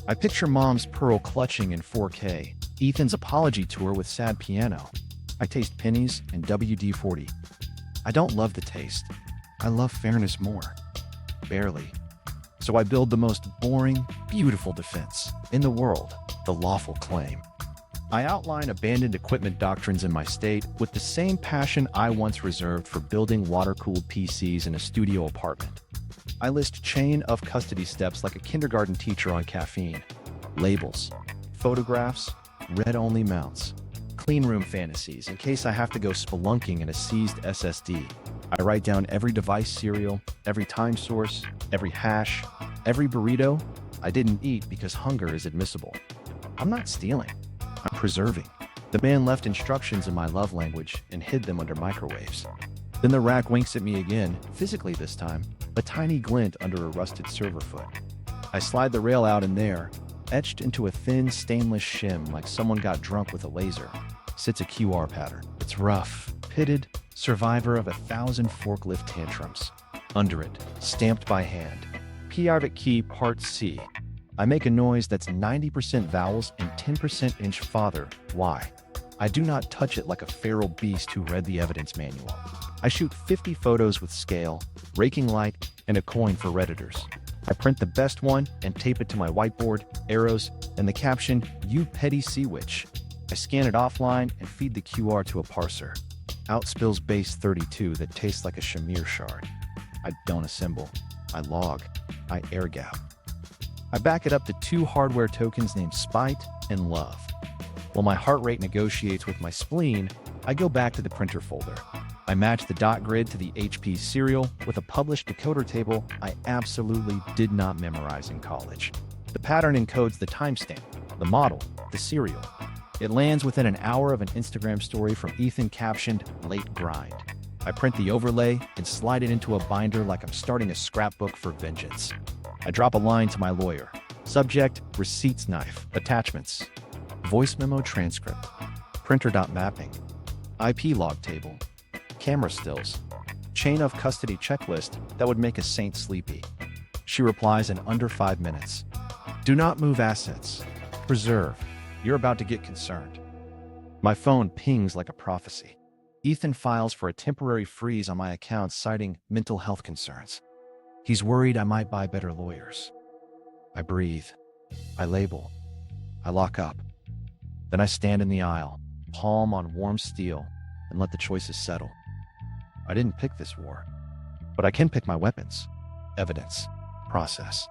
I picture Mom's pearl clutching in 4K, Ethan's apology tour with sad piano. I taste pennies and WD-40. I don't love the taste. I love fairness more. Barely. So I build the most boring, beautiful defense in the world, the lawful claim. I outline abandoned equipment doctrines in my state with the same passion I once reserved for building water-cooled PCs in a studio apartment. I list chain of custody steps like a kindergarten teacher on caffeine. Labels, photographs, read-only mounts, clean room fantasies in case I have to go spelunking in a seized SSD. I write down every device serial, every time source, every hash, every burrito I didn't eat because hunger is admissible. I'm not stealing. I'm preserving. The man left instructions in my love language and hid them under microwaves. Then the rack winks at me again, physically this time, a tiny glint under a rusted server foot. I slide the rail out and there, etched into a thin, stainless shim like someone got drunk with a laser, sits a QR pattern. It's rough, pitted, survivor of 1,000 forklift tantrums. Under it, stamped by hand, Private Key Part C. I make a noise that's 90% vowels and 10% inch father. Why? I do not touch it like a feral beast who read the evidence manual. I shoot 50 photos with scale, raking light, and a coin for Redditors. I print the best one and tape it to my whiteboard, arrows, and the caption, "You petty sea witch." I scan it offline and feed the QR to a parser. Out spills base 32 that tastes like a Shamir shard. I don't assemble. I log. I air gap. I back it up to 2 hardware tokens named Spite and Love. While my heart rate negotiates with my spleen, I go back to the printer folder. I match the dot grid to the HP serial with a published decoder table I absolutely did not memorize in college. The pattern encodes the timestamp, the model, the serial. It lands within an hour of an Instagram story from Ethan captioned, "Late Grind." I print the overlay and slide it into a binder like I'm starting a scrapbook for vengeance. I drop a line to my lawyer. Subject, receipts knife, attachments, voice memo transcript, printer.mapping, IP log table, camera stills, chain of custody checklist that would make a saint sleepy. She replies in under 5 minutes. Do not move assets. Preserve. You're about to get concerned. My phone pings like a prophecy. Ethan files for a temporary freeze on my account citing mental health concerns. He's worried I might buy better lawyers. I breathe. I label. I lock up. Then I stand in the aisle, palm on warm steel, and let the choices settle. I didn't pick this war, but I can pick my weapons, evidence, process,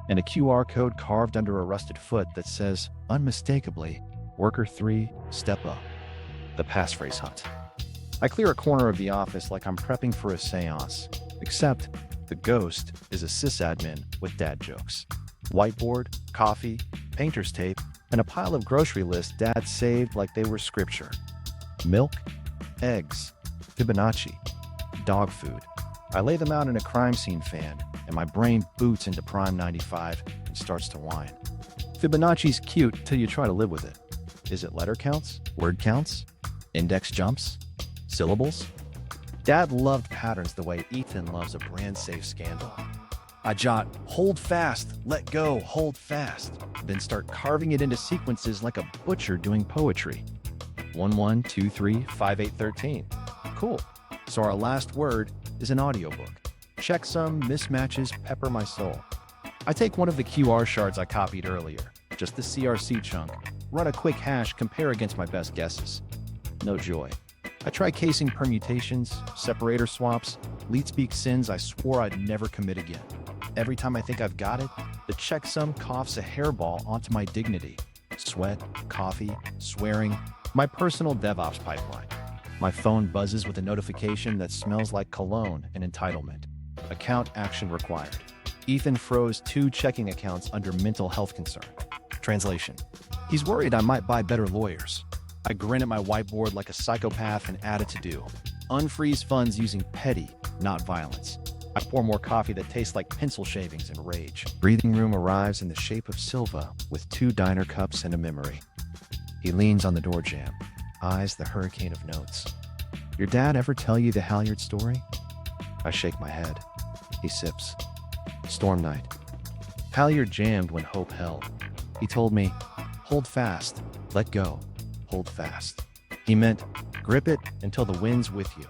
and a QR code carved under a rusted foot that says, unmistakably, Worker 3, step up. The passphrase hunt. I clear a corner of the office like I'm prepping for a seance, except the ghost is a sysadmin with dad jokes. Whiteboard, coffee, painter's tape, and a pile of grocery lists Dad saved like they were scripture. Milk, eggs, Fibonacci, dog food. I lay them out in a crime scene fan, and my brain boots into Prime 95 and starts to whine. Fibonacci's cute till you try to live with it. Is it letter counts, word counts, index jumps, syllables? Dad loved patterns the way Ethan loves a brand-safe scandal. I jot, hold fast, let go, hold fast, then start carving it into sequences like a butcher doing poetry. 1 1 2 3 5 8 13. Cool. So our last word is an audiobook. Checksum mismatches pepper my soul. I take one of the QR shards I copied earlier, just the CRC chunk, run a quick hash, compare against my best guesses. No joy. I try casing permutations, separator swaps, leet-speak sins I swore I'd never commit again. Every time I think I've got it, the checksum coughs a hairball onto my dignity. Sweat, coffee, swearing, my personal DevOps pipeline. My phone buzzes with a notification that smells like cologne and entitlement. Account action required. Ethan froze 2 checking accounts under mental health concern. Translation. He's worried I might buy better lawyers. I grin at my whiteboard like a psychopath and add a to-do. unfreeze funds using petty, not violence. I pour more coffee that tastes like pencil shavings in rage. Breathing room arrives in the shape of Silva with 2 diner cups and a memory. He leans on the door jamb, eyes the hurricane of notes. Your dad ever tell you the Halyard story? I shake my head. He sips. Storm night. Halyard jammed when hope held. He told me, hold fast, let go, hold fast. He meant, grip it until the wind's with you,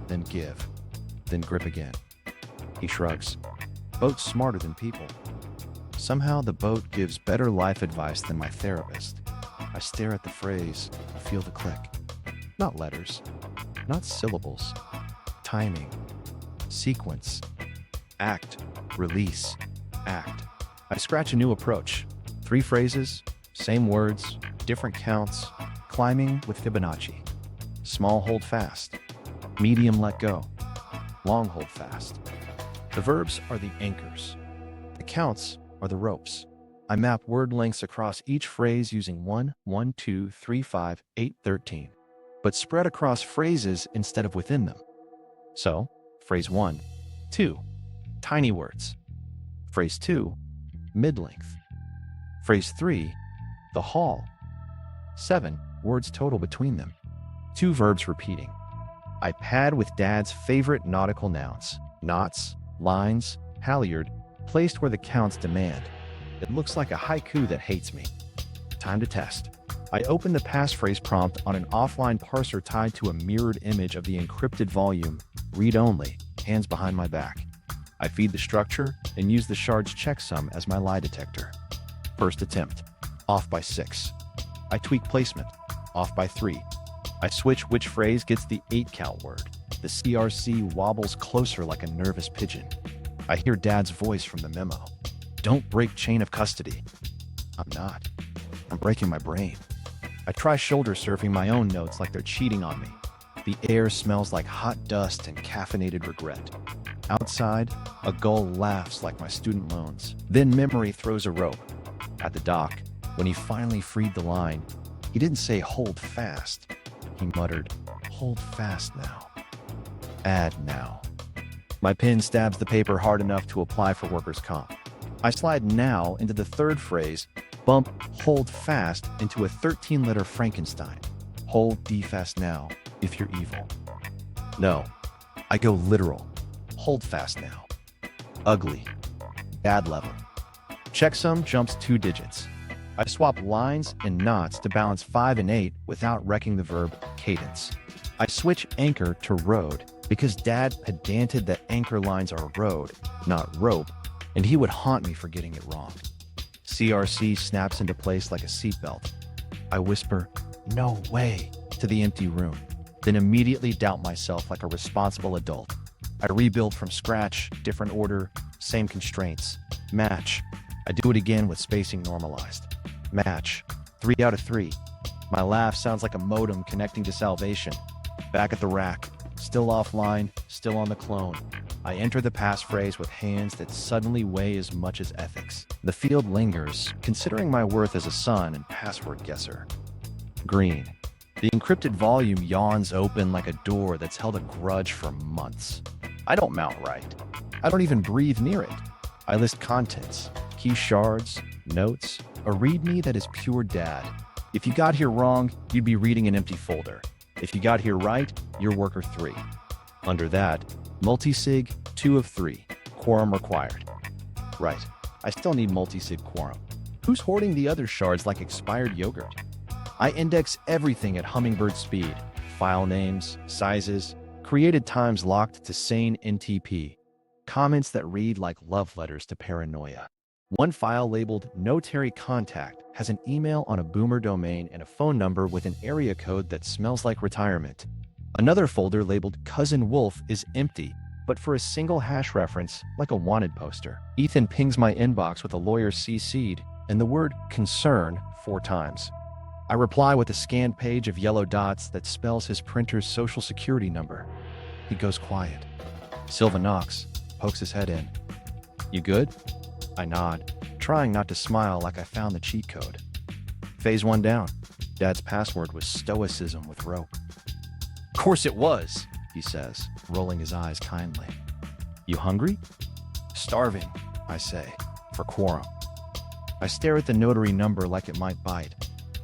then give, then grip again. He shrugs. Boat's smarter than people. Somehow the boat gives better life advice than my therapist. I stare at the phrase, feel the click. Not letters, not syllables. Timing, sequence, act, release, act. I scratch a new approach. 3 phrases, same words, different counts, climbing with Fibonacci. Small hold fast, medium let go, long hold fast. The verbs are the anchors. The counts are the ropes. I map word lengths across each phrase using 1, 1, 2, 3, 5, 8, 13, but spread across phrases instead of within them. So, phrase 1, 2, tiny words. Phrase 2, mid-length. Phrase 3, the hall. 7 words total between them. 2 verbs repeating. I pad with Dad's favorite nautical nouns, knots, lines, halyard, placed where the counts demand. It looks like a haiku that hates me. Time to test. I open the passphrase prompt on an offline parser tied to a mirrored image of the encrypted volume, read only, hands behind my back. I feed the structure and use the shard's checksum as my lie detector. First attempt, off by 6. I tweak placement, off by 3. I switch which phrase gets the 8 count word. The CRC wobbles closer like a nervous pigeon. I hear Dad's voice from the memo. Don't break chain of custody. I'm not. I'm breaking my brain. I try shoulder surfing my own notes like they're cheating on me. The air smells like hot dust and caffeinated regret. Outside, a gull laughs like my student loans. Then memory throws a rope. At the dock, when he finally freed the line, he didn't say hold fast. He muttered, hold fast now. Add now. My pen stabs the paper hard enough to apply for workers' comp. I slide now into the 3rd phrase, bump hold fast into a 13-letter Frankenstein. Hold D fast now if you're evil. No, I go literal. Hold fast now. Ugly. Bad level. Checksum jumps 2 digits. I swap lines and knots to balance 5 and 8 without wrecking the verb cadence. I switch anchor to road because Dad pedanted that anchor lines are road, not rope, and he would haunt me for getting it wrong. CRC snaps into place like a seatbelt. I whisper, no way, to the empty room, then immediately doubt myself like a responsible adult. I rebuild from scratch, different order, same constraints. Match. I do it again with spacing normalized. Match. 3 out of 3. My laugh sounds like a modem connecting to salvation. Back at the rack, still offline, still on the clone. I enter the passphrase with hands that suddenly weigh as much as ethics. The field lingers, considering my worth as a son and password guesser. Green. The encrypted volume yawns open like a door that's held a grudge for months. I don't mount right. I don't even breathe near it. I list contents, key shards, notes, a readme that is pure Dad. If you got here wrong, you'd be reading an empty folder. If you got here right, you're worker 3. Under that, multisig 2 of 3, quorum required. Right, I still need multisig quorum. Who's hoarding the other shards like expired yogurt? I index everything at hummingbird speed, file names, sizes, created times locked to sane NTP, comments that read like love letters to paranoia. One file labeled Notary Contact has an email on a boomer domain and a phone number with an area code that smells like retirement. Another folder labeled Cousin Wolf is empty, but for a single hash reference, like a wanted poster. Ethan pings my inbox with a lawyer CC'd and the word concern 4 times. I reply with a scanned page of yellow dots that spells his printer's social security number. He goes quiet. Silva knocks, pokes his head in. You good? I nod, trying not to smile like I found the cheat code. Phase 1 down. Dad's password was stoicism with rope. Course it was. he says, rolling his eyes kindly. You hungry? Starving, I say, for quorum. I stare at the notary number like it might bite.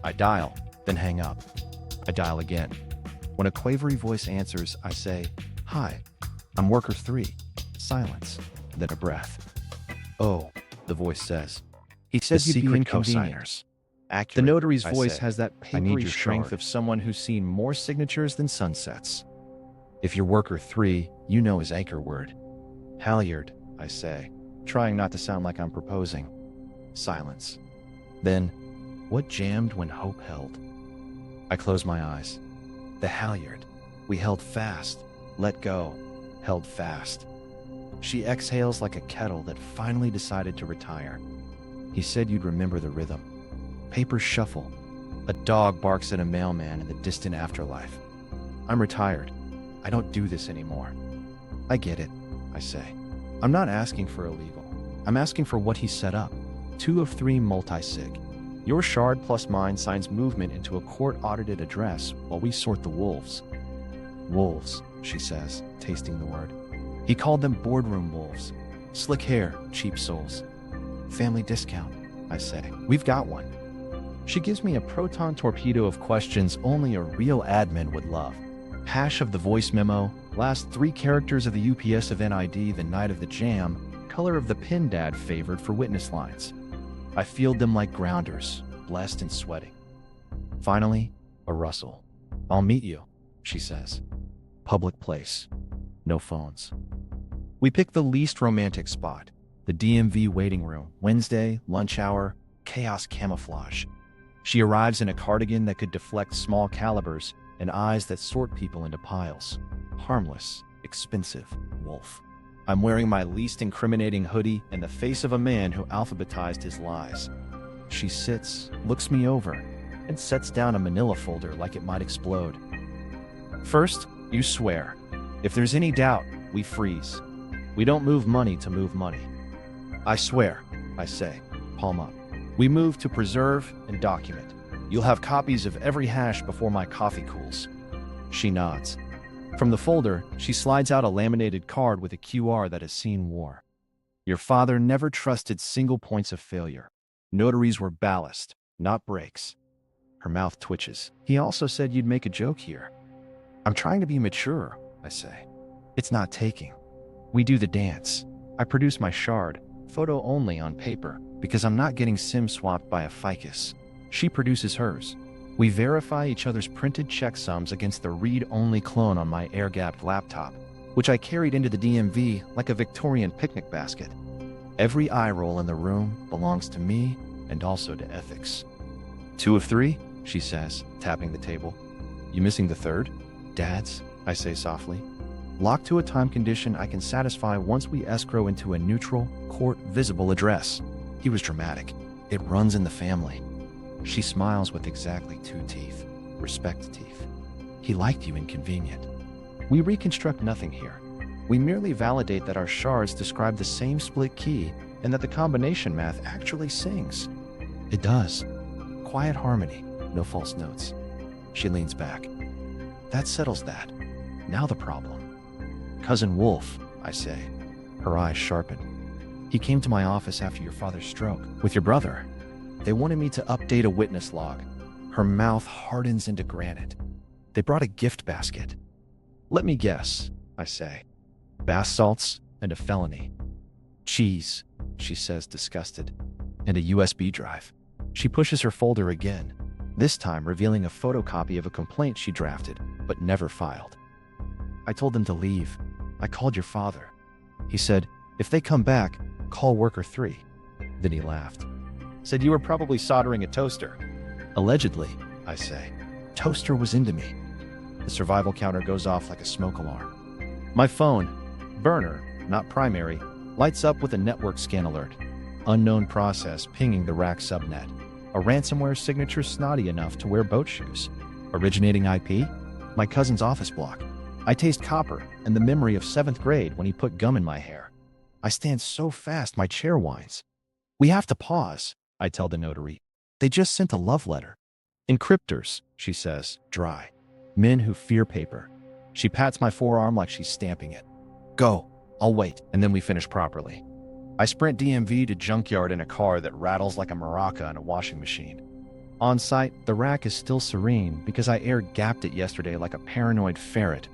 I dial, then hang up. I dial again. When a quavery voice answers, I say, Hi, I'm worker 3. Silence, then a breath. Oh, the voice says. He says you'd be inconvenienced. Accurate, the notary's voice has that papery strength of someone who's seen more signatures than sunsets. If you're worker 3, you know his anchor word. Halyard, I say, trying not to sound like I'm proposing. Silence. Then, what jammed when hope held? I close my eyes. The halyard. We held fast, let go, held fast. She exhales like a kettle that finally decided to retire. He said you'd remember the rhythm. Papers shuffle. A dog barks at a mailman in the distant afterlife. I'm retired. I don't do this anymore. I get it, I say. I'm not asking for illegal. I'm asking for what he set up. 2 of 3 multi-sig. Your shard plus mine signs movement into a court-audited address while we sort the wolves. Wolves, she says, tasting the word. He called them boardroom wolves. Slick hair, cheap souls. Family discount, I say. We've got one. She gives me a proton torpedo of questions only a real admin would love. Hash of the voice memo, last 3 characters of the UPS of NID the night of the jam, color of the pin dad favored for witness lines. I field them like grounders, blessed and sweating. Finally, a rustle. I'll meet you, she says. Public place. No phones. We pick the least romantic spot, the DMV waiting room, Wednesday, lunch hour, chaos camouflage. She arrives in a cardigan that could deflect small calibers and eyes that sort people into piles. Harmless, expensive, wolf. I'm wearing my least incriminating hoodie and the face of a man who alphabetized his lies. She sits, looks me over, and sets down a manila folder like it might explode. First, you swear. If there's any doubt, we freeze. We don't move money to move money. I swear, I say, palm up. We move to preserve and document. You'll have copies of every hash before my coffee cools. She nods. From the folder, she slides out a laminated card with a QR that has seen war. Your father never trusted single points of failure. Notaries were ballast, not brakes. Her mouth twitches. He also said you'd make a joke here. I'm trying to be mature, I say. It's not taking. We do the dance. I produce my shard, photo only on paper, because I'm not getting SIM swapped by a ficus. She produces hers. We verify each other's printed checksums against the read-only clone on my air-gapped laptop, which I carried into the DMV like a Victorian picnic basket. Every eye roll in the room belongs to me and also to ethics. 2 of 3, she says, tapping the table. You missing the 3rd? Dad's, I say softly. Locked to a time condition I can satisfy once we escrow into a neutral, court-visible address. He was dramatic. It runs in the family. She smiles with exactly 2 teeth. Respect teeth. He liked you inconvenient. We reconstruct nothing here. We merely validate that our shards describe the same split key and that the combination math actually sings. It does. Quiet harmony, no false notes. She leans back. That settles that. Now the problem. Cousin Wolf, I say. Her eyes sharpen. He came to my office after your father's stroke, with your brother. They wanted me to update a witness log. Her mouth hardens into granite. They brought a gift basket. Let me guess, I say. Bath salts and a felony. Cheese, she says, disgusted. And a USB drive. She pushes her folder again, this time revealing a photocopy of a complaint she drafted, but never filed. I told them to leave. I called your father. He said, if they come back, call worker 3. Then he laughed. Said you were probably soldering a toaster. Allegedly, I say. Toaster was into me. The survival counter goes off like a smoke alarm. My phone, burner, not primary, lights up with a network scan alert. Unknown process pinging the rack subnet. A ransomware signature snotty enough to wear boat shoes. Originating IP? My cousin's office block. I taste copper and the memory of 7th grade when he put gum in my hair. I stand so fast my chair whines. We have to pause, I tell the notary. They just sent a love letter. Encryptors, she says, dry. Men who fear paper. She pats my forearm like she's stamping it. Go, I'll wait, and then we finish properly. I sprint DMV to Junkyard in a car that rattles like a maraca in a washing machine. On site, the rack is still serene because I air-gapped it yesterday like a paranoid ferret,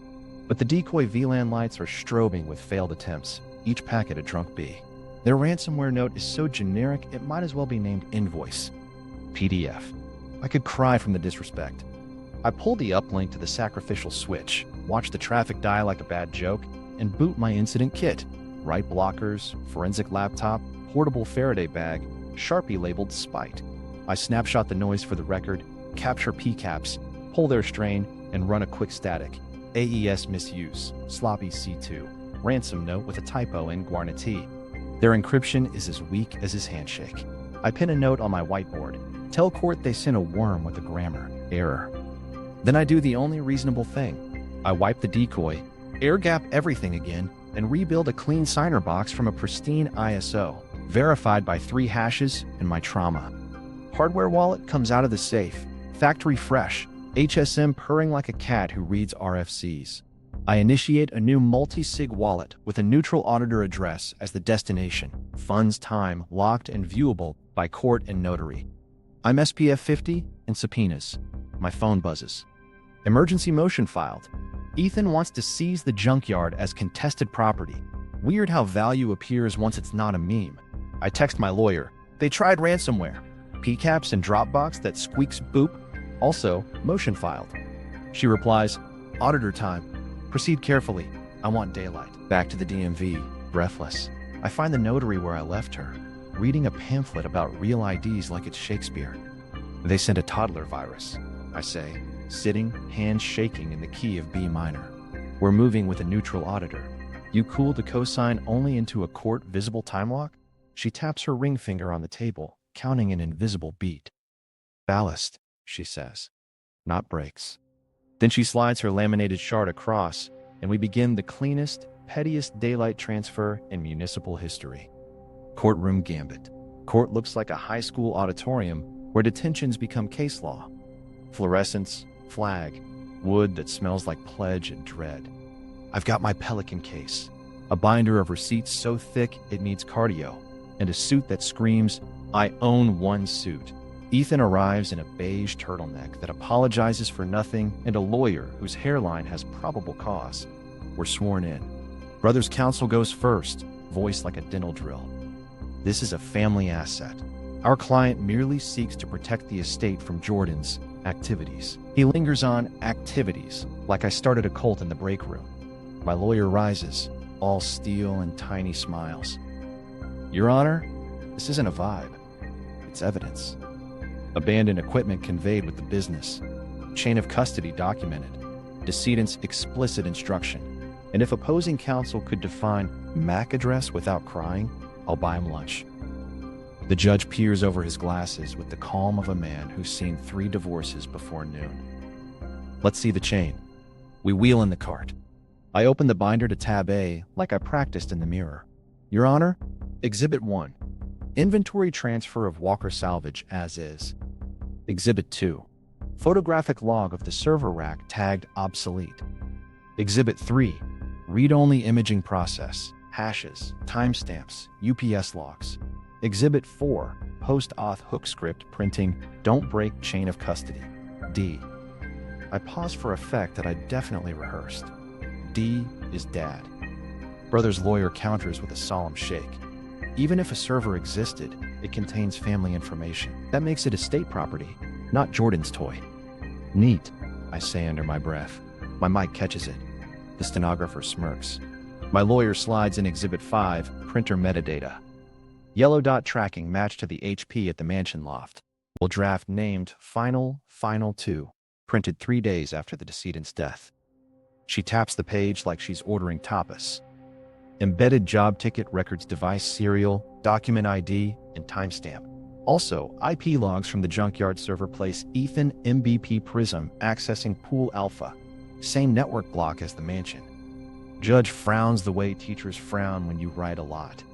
but the decoy VLAN lights are strobing with failed attempts, each packet a drunk bee. Their ransomware note is so generic it might as well be named Invoice. PDF. I could cry from the disrespect. I pull the uplink to the sacrificial switch, watch the traffic die like a bad joke, and boot my incident kit. Write blockers, forensic laptop, portable Faraday bag, Sharpie labeled Spite. I snapshot the noise for the record, capture PCAPs, pull their strain, and run a quick static. AES misuse, sloppy C2, ransom note with a typo in Guarnati. Their encryption is as weak as his handshake. I pin a note on my whiteboard. Tell court they sent a worm with a grammar error. Then I do the only reasonable thing. I wipe the decoy, air gap everything again, and rebuild a clean signer box from a pristine ISO, verified by 3 hashes and my trauma. Hardware wallet comes out of the safe, factory fresh, HSM purring like a cat who reads RFCs. I initiate a new multi-sig wallet with a neutral auditor address as the destination, funds time locked and viewable by court and notary. I'm SPF 50 and subpoenas. My phone buzzes. Emergency motion filed. Ethan wants to seize the junkyard as contested property. Weird how value appears once it's not a meme. I text my lawyer. They tried ransomware. PCAPs and Dropbox that squeaks boop. Also, motion filed. She replies, auditor time. Proceed carefully. I want daylight. Back to the DMV, breathless. I find the notary where I left her, reading a pamphlet about real IDs like it's Shakespeare. They sent a toddler virus, I say, sitting, hands shaking in the key of B minor. We're moving with a neutral auditor. You cool to cosign only into a court visible time lock? She taps her ring finger on the table, counting an invisible beat. Ballast, she says, not brakes. Then she slides her laminated shard across, and we begin the cleanest, pettiest daylight transfer in municipal history. Courtroom Gambit. Court looks like a high school auditorium where detentions become case law. Fluorescence, flag, wood that smells like pledge and dread. I've got my Pelican case, a binder of receipts so thick it needs cardio, and a suit that screams, I own one suit. Ethan arrives in a beige turtleneck that apologizes for nothing and a lawyer whose hairline has probable cause. We're sworn in. Brother's counsel goes first, voiced like a dental drill. This is a family asset. Our client merely seeks to protect the estate from Jordan's activities. He lingers on activities, like I started a cult in the break room. My lawyer rises, all steel and tiny smiles. Your Honor, this isn't a vibe. It's evidence. Abandoned equipment conveyed with the business. Chain of custody documented. Decedent's explicit instruction. And if opposing counsel could define MAC address without crying, I'll buy him lunch. The judge peers over his glasses with the calm of a man who's seen 3 divorces before noon. Let's see the chain. We wheel in the cart. I open the binder to tab A like I practiced in the mirror. Your Honor, Exhibit 1. Inventory transfer of Walker salvage as is. Exhibit 2. Photographic log of the server rack tagged Obsolete. Exhibit 3. Read-only imaging process, hashes, timestamps, UPS logs. Exhibit 4. Post-auth hook script printing Don't Break Chain of Custody. D. I pause for effect that I definitely rehearsed. D is Dad. Brother's lawyer counters with a solemn shake. Even if a server existed, it contains family information. That makes it estate property, not Jordan's toy. Neat, I say under my breath. My mic catches it. The stenographer smirks. My lawyer slides in Exhibit 5, printer metadata. Yellow dot tracking matched to the HP at the mansion loft. Will draft named Final 2, printed 3 days after the decedent's death. She taps the page like she's ordering tapas. Embedded job ticket records device serial, document ID, and timestamp. Also, IP logs from the Junkyard server place Ethan MBP Prism accessing Pool Alpha. Same network block as the mansion. Judge frowns the way teachers frown when you write a lot.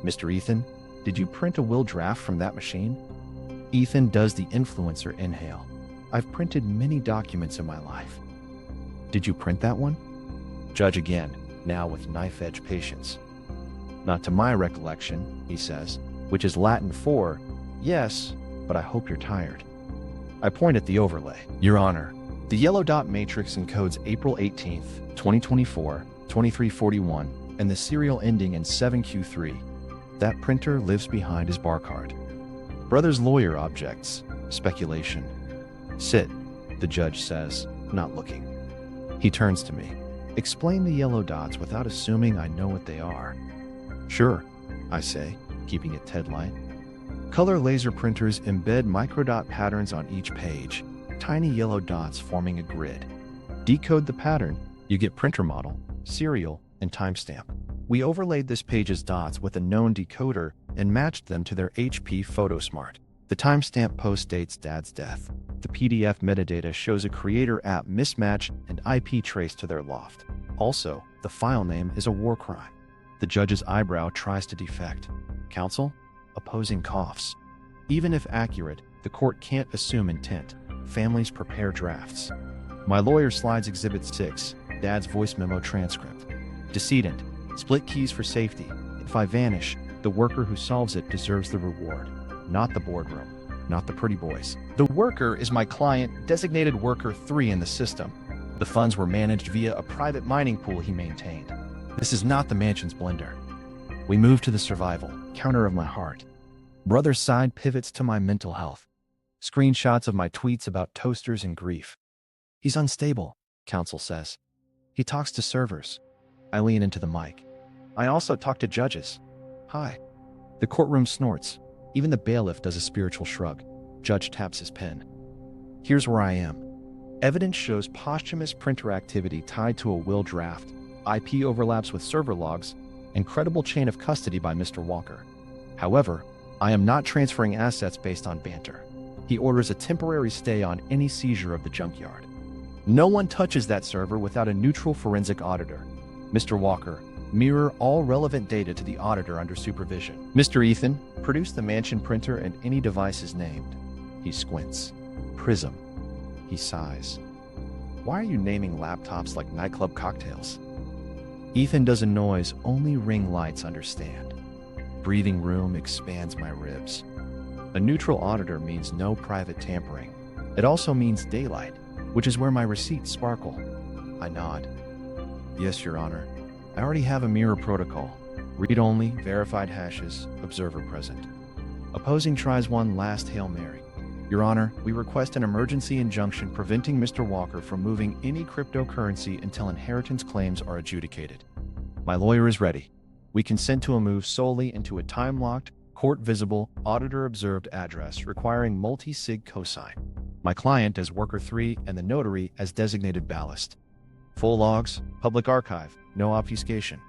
Mr. Ethan, did you print a will draft from that machine? Ethan does the influencer inhale. I've printed many documents in my life. Did you print that one? Judge again, now with knife-edge patience. Not to my recollection, he says, which is Latin for, yes, but I hope you're tired. I point at the overlay. Your Honor, the yellow dot matrix encodes April 18th, 2024, 2341, and the serial ending in 7Q3. That printer lives behind his barcode. Brother's lawyer objects. Speculation. Sit, the judge says, not looking. He turns to me. Explain the yellow dots without assuming I know what they are. Sure, I say, keeping it TED light. Color laser printers embed microdot patterns on each page, tiny yellow dots forming a grid. Decode the pattern, you get printer model, serial, and timestamp. We overlaid this page's dots with a known decoder and matched them to their HP PhotoSmart. The timestamp post dates Dad's death. The PDF metadata shows a creator app mismatch and IP trace to their loft. Also, the file name is a war crime. The judge's eyebrow tries to defect. Counsel? Opposing coughs. Even if accurate, the court can't assume intent. Families prepare drafts. My lawyer slides Exhibit 6, Dad's voice memo transcript. Decedent. Split keys for safety. If I vanish, the worker who solves it deserves the reward. Not the boardroom. Not the pretty boys. The worker is my client, designated worker 3 in the system. The funds were managed via a private mining pool he maintained. This is not the mansion's blender. We move to the survival, counter of my heart. Brother's side pivots to my mental health. Screenshots of my tweets about toasters and grief. He's unstable, counsel says. He talks to servers. I lean into the mic. I also talk to judges. Hi. The courtroom snorts. Even the bailiff does a spiritual shrug. Judge taps his pen. Here's where I am. Evidence shows posthumous printer activity tied to a will draft, IP overlaps with server logs, and credible chain of custody by Mr. Walker. However, I am not transferring assets based on banter. He orders a temporary stay on any seizure of the junkyard. No one touches that server without a neutral forensic auditor. Mr. Walker, mirror all relevant data to the auditor under supervision. Mr. Ethan, produce the mansion printer and any devices named. He squints. Prism. He sighs. Why are you naming laptops like nightclub cocktails? Ethan does a noise only ring lights understand. Breathing room expands my ribs. A neutral auditor means no private tampering. It also means daylight, which is where my receipts sparkle. I nod. Yes, Your Honor. I already have a mirror protocol. Read-only, verified hashes, observer present. Opposing tries one last Hail Mary. Your Honor, we request an emergency injunction preventing Mr. Walker from moving any cryptocurrency until inheritance claims are adjudicated. My lawyer is ready. We consent to a move solely into a time-locked, court-visible, auditor-observed address requiring multi-sig cosign. My client as worker 3 and the notary as designated ballast. Full logs, public archive, no obfuscation.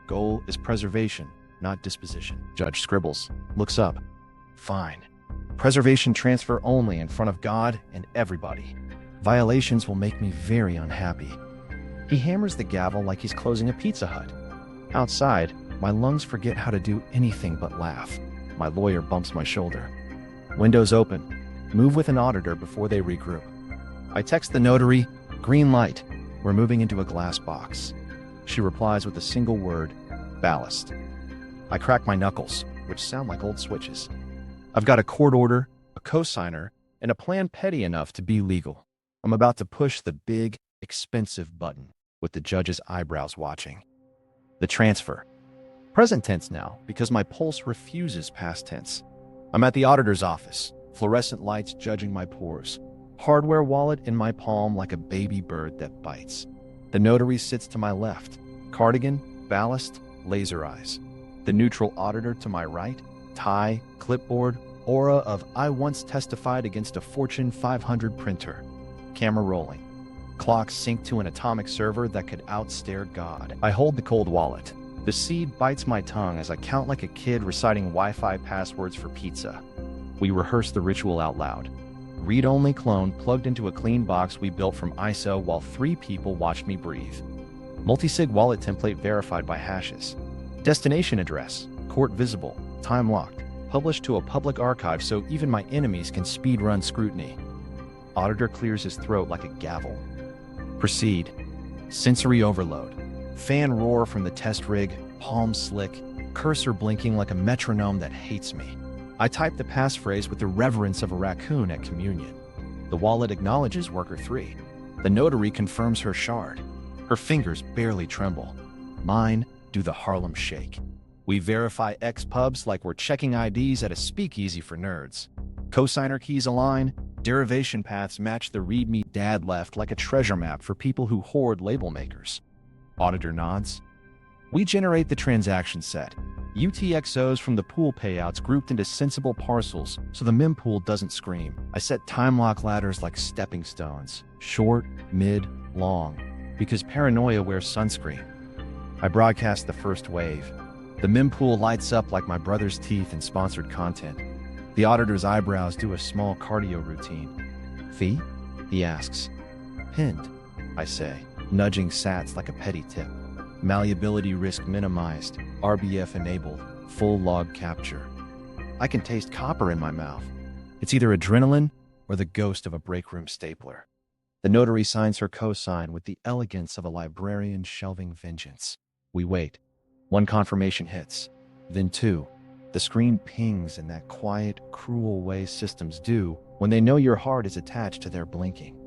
Goal is preservation, not disposition. Judge scribbles, looks up. Fine. Preservation transfer only in front of God and everybody. Violations will make me very unhappy. He hammers the gavel like he's closing a Pizza Hut. Outside, my lungs forget how to do anything but laugh. My lawyer bumps my shoulder. Windows open. Move with an auditor before they regroup. I text the notary, green light. We're moving into a glass box. She replies with a single word, ballast. I crack my knuckles, which sound like old switches. I've got a court order, a cosigner, and a plan petty enough to be legal. I'm about to push the big, expensive button, with the judge's eyebrows watching. The transfer. Present tense now, because my pulse refuses past tense. I'm at the auditor's office, fluorescent lights judging my pores. Hardware wallet in my palm like a baby bird that bites. The notary sits to my left. Cardigan, ballast, laser eyes. The neutral auditor to my right. Tie, clipboard, aura of I once testified against a Fortune 500 printer. Camera rolling. Clock synced to an atomic server that could outstare God. I hold the cold wallet. The seed bites my tongue as I count like a kid reciting Wi-Fi passwords for pizza. We rehearse the ritual out loud. Read-only clone plugged into a clean box we built from ISO while 3 people watched me breathe. Multisig wallet template verified by hashes. Destination address, court visible, time locked, published to a public archive so even my enemies can speed run scrutiny. Auditor clears his throat like a gavel. Proceed. Sensory overload. Fan roar from the test rig, palm slick, cursor blinking like a metronome that hates me. I type the passphrase with the reverence of a raccoon at communion. The wallet acknowledges worker 3. The notary confirms her shard. Her fingers barely tremble. Mine do the Harlem Shake. We verify X pubs like we're checking IDs at a speakeasy for nerds. Cosigner keys align. Derivation paths match the readme dad left like a treasure map for people who hoard label makers. Auditor nods. We generate the transaction set. UTXOs from the pool payouts grouped into sensible parcels so the mempool doesn't scream. I set time lock ladders like stepping stones. Short, mid, long. Because paranoia wears sunscreen. I broadcast the first wave. The mempool lights up like my brother's teeth in sponsored content. The auditor's eyebrows do a small cardio routine. Fee? He asks. Pinned, I say, nudging sats like a petty tip. Malleability risk minimized, RBF enabled, full log capture. I can taste copper in my mouth. It's either adrenaline or the ghost of a break room stapler. The notary signs her cosign with the elegance of a librarian shelving vengeance. We wait. One confirmation hits, then 2. The screen pings in that quiet, cruel way systems do when they know your heart is attached to their blinking.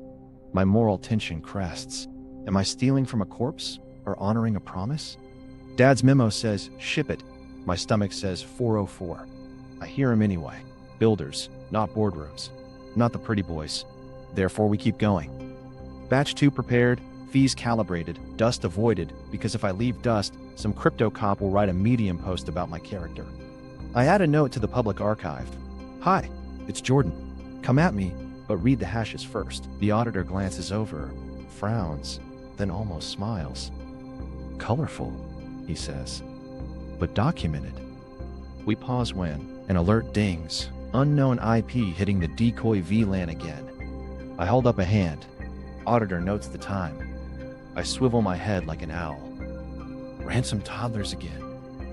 My moral tension crests. Am I stealing from a corpse or honoring a promise? Dad's memo says, ship it. My stomach says 404. I hear him anyway. Builders, not boardrooms. Not the pretty boys. Therefore, we keep going. Batch 2 prepared, fees calibrated, dust avoided, because if I leave dust, some crypto cop will write a Medium post about my character. I add a note to the public archive. Hi, it's Jordan. Come at me, but read the hashes first. The auditor glances over, frowns, then almost smiles. Colorful, he says, but documented. We pause when an alert dings, unknown IP hitting the decoy VLAN again. I hold up a hand. Auditor notes the time. I swivel my head like an owl. Ransom toddlers again,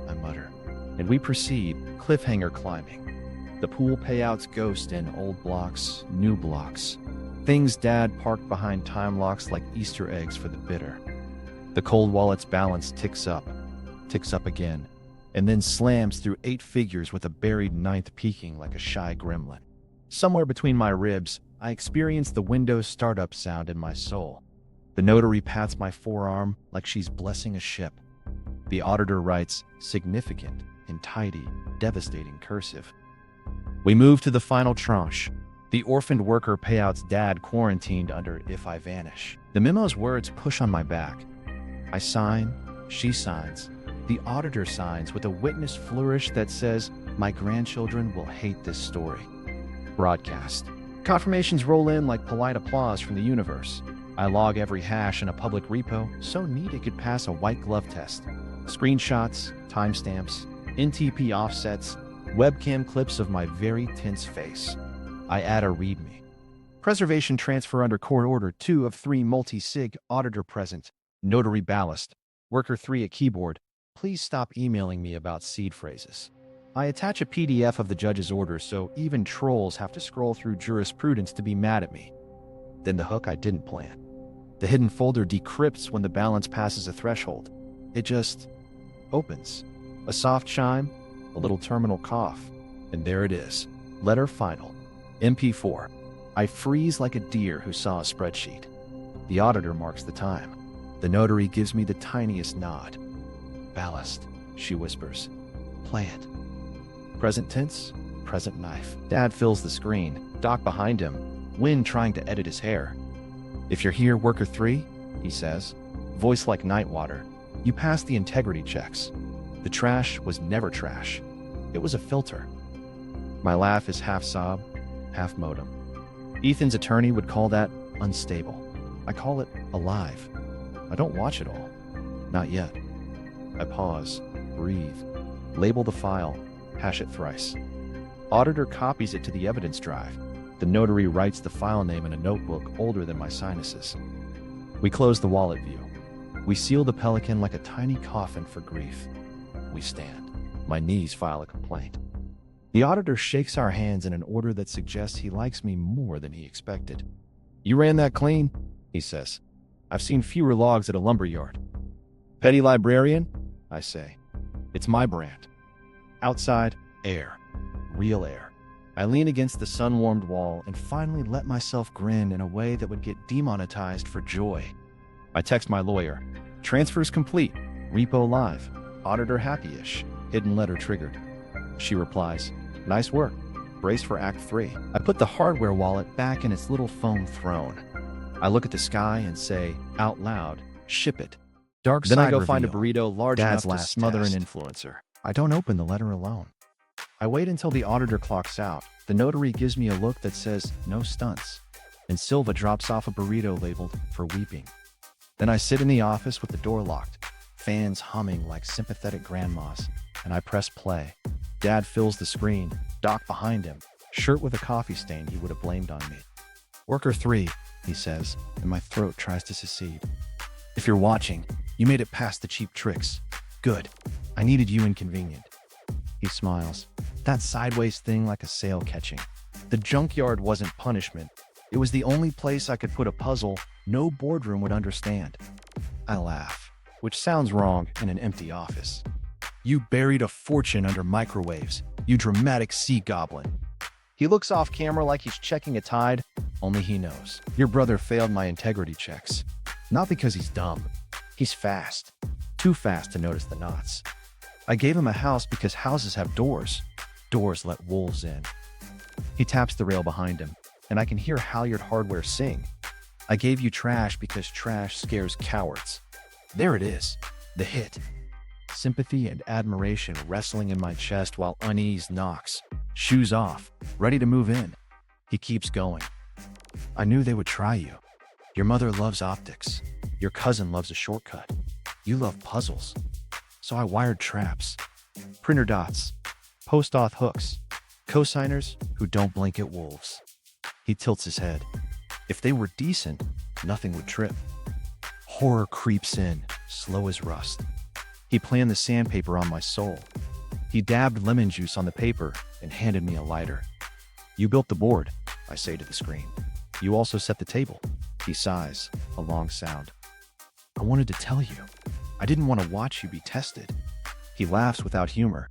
I mutter. And we proceed, cliffhanger climbing. The pool payouts ghost in old blocks, new blocks. Things Dad parked behind time locks like Easter eggs for the bitter. The cold wallet's balance ticks up again, and then slams through 8 figures with a buried 9th peeking like a shy gremlin. Somewhere between my ribs, I experience the Windows startup sound in my soul. The notary pats my forearm like she's blessing a ship. The auditor writes, significant, in tidy, devastating cursive. We move to the final tranche. The orphaned worker payouts dad quarantined under if I vanish. The memo's words push on my back. I sign, she signs, the auditor signs with a witness flourish that says, my grandchildren will hate this story. Broadcast. Confirmations roll in like polite applause from the universe. I log every hash in a public repo, so neat it could pass a white glove test. Screenshots, timestamps, NTP offsets, webcam clips of my very tense face. I add a readme. Preservation transfer under court order 2 of 3 multi-sig, auditor present, notary ballast, worker 3 a keyboard. Please stop emailing me about seed phrases. I attach a PDF of the judge's order so even trolls have to scroll through jurisprudence to be mad at me. Then the hook I didn't plan. The hidden folder decrypts when the balance passes a threshold. It just opens. A soft chime, a little terminal cough, and there it is. Letter final. MP4. I freeze like a deer who saw a spreadsheet. The auditor marks the time. The notary gives me the tiniest nod. Ballast, she whispers. Play it. Present tense, present knife. Dad fills the screen, Doc behind him, Win trying to edit his hair. If you're here, worker 3, he says, voice like night water, you passed the integrity checks. The trash was never trash. It was a filter. My laugh is half sob, half modem. Ethan's attorney would call that unstable. I call it alive. I don't watch it all. Not yet. I pause, breathe, label the file, hash it thrice. Auditor copies it to the evidence drive. The notary writes the file name in a notebook older than my sinuses. We close the wallet view. We seal the pelican like a tiny coffin for grief. We stand. My knees file a complaint. The auditor shakes our hands in an order that suggests he likes me more than he expected. You ran that clean, he says. I've seen fewer logs at a lumberyard. Petty librarian? I say. It's my brand. Outside, air. Real air. I lean against the sun-warmed wall and finally let myself grin in a way that would get demonetized for joy. I text my lawyer. Transfer's complete. Repo live. Auditor happy-ish. Hidden letter triggered. She replies, nice work. Brace for Act 3. I put the hardware wallet back in its little foam throne. I look at the sky and say, out loud, ship it. Dark side. Then I go find a burrito large enough to smother an influencer. I don't open the letter alone. I wait until the auditor clocks out. The notary gives me a look that says, no stunts. And Silva drops off a burrito labeled, for weeping. Then I sit in the office with the door locked, fans humming like sympathetic grandmas, and I press play. Dad fills the screen, Doc behind him, shirt with a coffee stain he would have blamed on me. Worker 3, he says, and my throat tries to secede. If you're watching, you made it past the cheap tricks. Good. I needed you inconvenient. He smiles. That sideways thing like a sail catching. The junkyard wasn't punishment. It was the only place I could put a puzzle no boardroom would understand. I laugh, which sounds wrong in an empty office. You buried a fortune under microwaves, you dramatic sea goblin. He looks off camera like he's checking a tide, only he knows. Your brother failed my integrity checks. Not because he's dumb. He's fast. Too fast to notice the knots. I gave him a house because houses have doors. Doors let wolves in. He taps the rail behind him, and I can hear Halyard Hardware sing. I gave you trash because trash scares cowards. There it is, the hit. Sympathy and admiration wrestling in my chest while unease knocks. Shoes off, ready to move in. He keeps going. I knew they would try you. Your mother loves optics. Your cousin loves a shortcut. You love puzzles. So I wired traps. Printer dots. Post-auth hooks. Cosigners who don't blink at wolves. He tilts his head. If they were decent, nothing would trip. Horror creeps in, slow as rust. He planned the sandpaper on my soul. He dabbed lemon juice on the paper and handed me a lighter. You built the board, I say to the screen. You also set the table. He sighs, a long sound. I wanted to tell you. I didn't want to watch you be tested. He laughs without humor.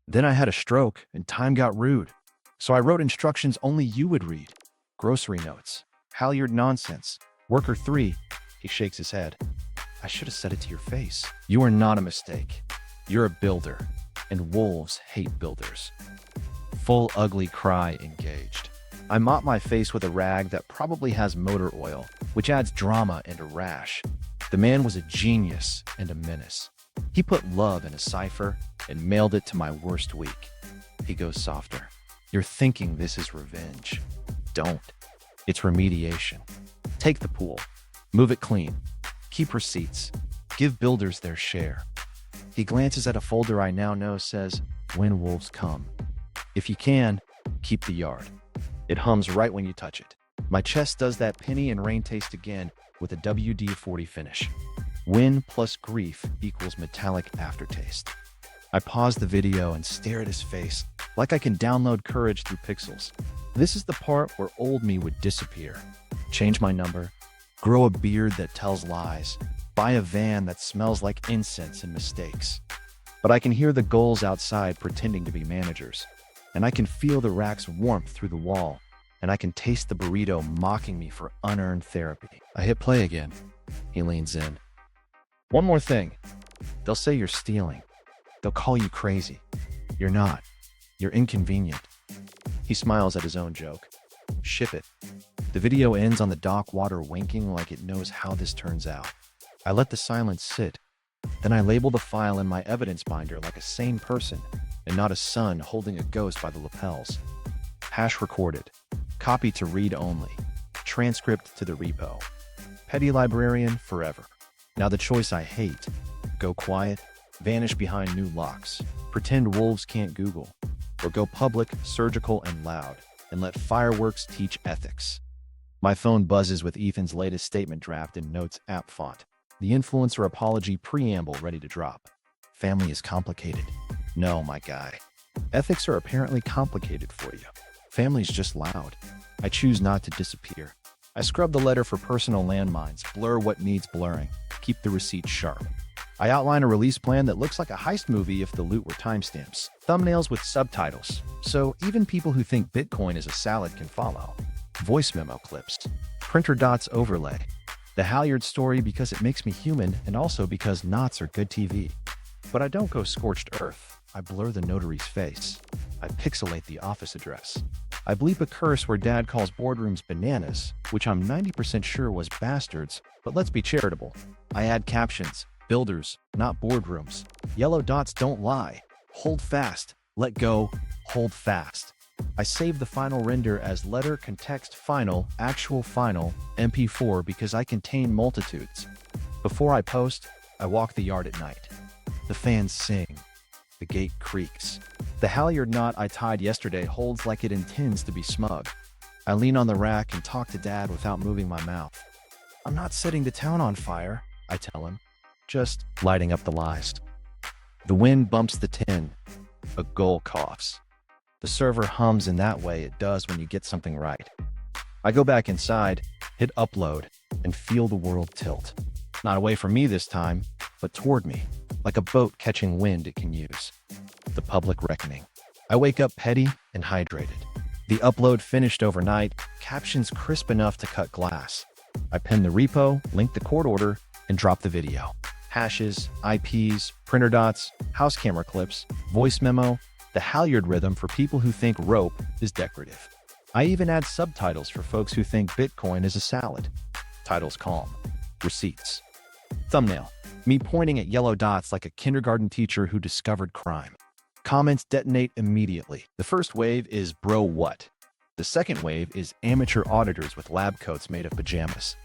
Then I had a stroke and time got rude. So I wrote instructions only you would read. Grocery notes. Halyard nonsense. Worker 3. He shakes his head. I should have said it to your face. You are not a mistake. You're a builder. And wolves hate builders. Full ugly cry engaged. I mop my face with a rag that probably has motor oil, which adds drama and a rash. The man was a genius and a menace. He put love in a cipher and mailed it to my worst week. He goes softer. You're thinking this is revenge. Don't. It's remediation. Take the pool. Move it clean. Keep receipts. Give builders their share. He glances at a folder I now know says, When Wolves Come. If you can, keep the yard. It hums right when you touch it. My chest does that penny and rain taste again with a WD-40 finish. Win plus grief equals metallic aftertaste. I pause the video and stare at his face like I can download courage through pixels. This is the part where old me would disappear. Change my number. Grow a beard that tells lies. Buy a van that smells like incense and mistakes. But I can hear the gulls outside pretending to be managers. And I can feel the rack's warmth through the wall. And I can taste the burrito mocking me for unearned therapy. I hit play again. He leans in. One more thing. They'll say you're stealing. They'll call you crazy. You're not. You're inconvenient. He smiles at his own joke. Ship it. The video ends on the dock water winking like it knows how this turns out. I let the silence sit. Then I label the file in my evidence binder like a sane person and not a son holding a ghost by the lapels. Hash recorded. Copy to read only. Transcript to the repo. Petty librarian forever. Now the choice I hate. Go quiet, vanish behind new locks, pretend wolves can't Google, or go public, surgical, and loud, and let fireworks teach ethics. My phone buzzes with Ethan's latest statement draft in Notes app font. The influencer apology preamble ready to drop. Family is complicated. No, my guy. Ethics are apparently complicated for you. Family's just loud. I choose not to disappear. I scrub the letter for personal landmines, blur what needs blurring, keep the receipts sharp. I outline a release plan that looks like a heist movie if the loot were timestamps. Thumbnails with subtitles, so even people who think Bitcoin is a salad can follow. Voice memo clips. Printer dots overlay. The Halyard story because it makes me human and also because knots are good TV. But I don't go scorched earth. I blur the notary's face. I pixelate the office address. I bleep a curse where dad calls boardrooms bananas, which I'm 90% sure was bastards, but let's be charitable. I add captions. Builders, not boardrooms. Yellow dots don't lie. Hold fast. Let go. Hold fast. I save the final render as letter context final, actual final, MP4 because I contain multitudes. Before I post, I walk the yard at night. The fans sing. The gate creaks. The halyard knot I tied yesterday holds like it intends to be smug. I lean on the rack and talk to Dad without moving my mouth. I'm not setting the town on fire, I tell him. Just lighting up the lies. The wind bumps the tin. A gull coughs. The server hums in that way it does when you get something right. I go back inside, hit upload, and feel the world tilt. Not away from me this time, but toward me, like a boat catching wind it can use. The public reckoning. I wake up petty and hydrated. The upload finished overnight, captions crisp enough to cut glass. I pin the repo, link the court order, and drop the video. Hashes, IPs, printer dots, house camera clips, voice memo, the halyard rhythm for people who think rope is decorative. I even add subtitles for folks who think Bitcoin is a salad. Titles calm. Receipts. Thumbnail. Me pointing at yellow dots like a kindergarten teacher who discovered crime. Comments detonate immediately. The first wave is bro what? The second wave is amateur auditors with lab coats made of pajamas.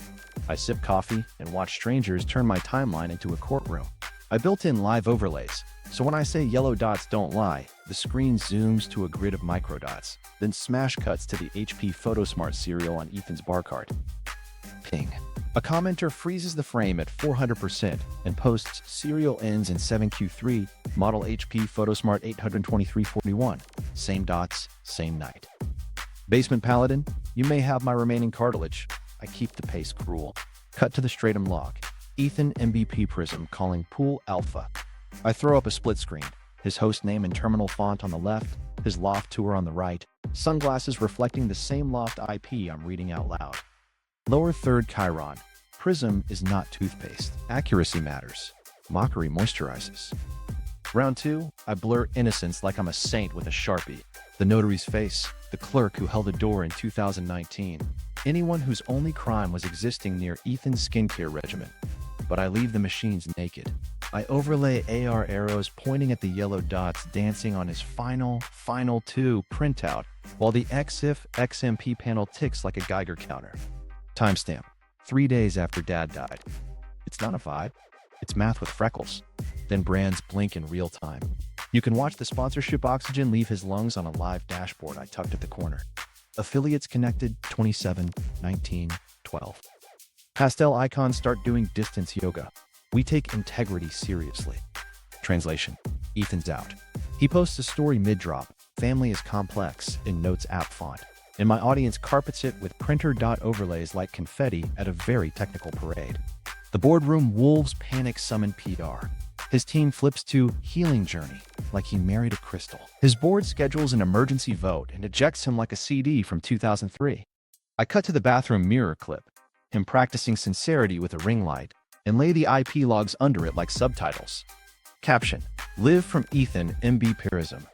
I sip coffee and watch strangers turn my timeline into a courtroom. I built in live overlays, so when I say yellow dots don't lie, the screen zooms to a grid of microdots, then smash cuts to the HP PhotoSmart serial on Ethan's bar card. Ping. A commenter freezes the frame at 400% and posts serial ends in 7Q3, model HP PhotoSmart 82341. Same dots, same night. Basement Paladin, you may have my remaining cartilage. I keep the pace cruel. Cut to the stratum log. Ethan MVP Prism calling pool alpha. I throw up a split screen. His host name and terminal font on the left, his loft tour on the right, sunglasses reflecting the same loft IP I'm reading out loud. Lower third Chiron. Prism is not toothpaste. Accuracy matters. Mockery moisturizes. Round 2, I blur innocence like I'm a saint with a Sharpie. The notary's face, the clerk who held a door in 2019. Anyone whose only crime was existing near Ethan's skincare regimen. But I leave the machines naked. I overlay AR arrows pointing at the yellow dots dancing on his final 2 printout, while the EXIF XMP panel ticks like a Geiger counter. Timestamp. 3 days after Dad died. It's not a vibe. It's math with freckles. Then brands blink in real time. You can watch the sponsorship oxygen leave his lungs on a live dashboard I tucked at the corner. Affiliates connected 27, 19, 12. Pastel icons start doing distance yoga. We take integrity seriously. Translation. Ethan's out. He posts a story mid-drop. Family is complex in Notes app font. And my audience carpets it with printer dot overlays like confetti at a very technical parade. The boardroom wolves panic summon PR. His team flips to Healing Journey, like he married a crystal. His board schedules an emergency vote and ejects him like a CD from 2003. I cut to the bathroom mirror clip, him practicing sincerity with a ring light, and lay the IP logs under it like subtitles. Caption. Live from Ethan MB Purism.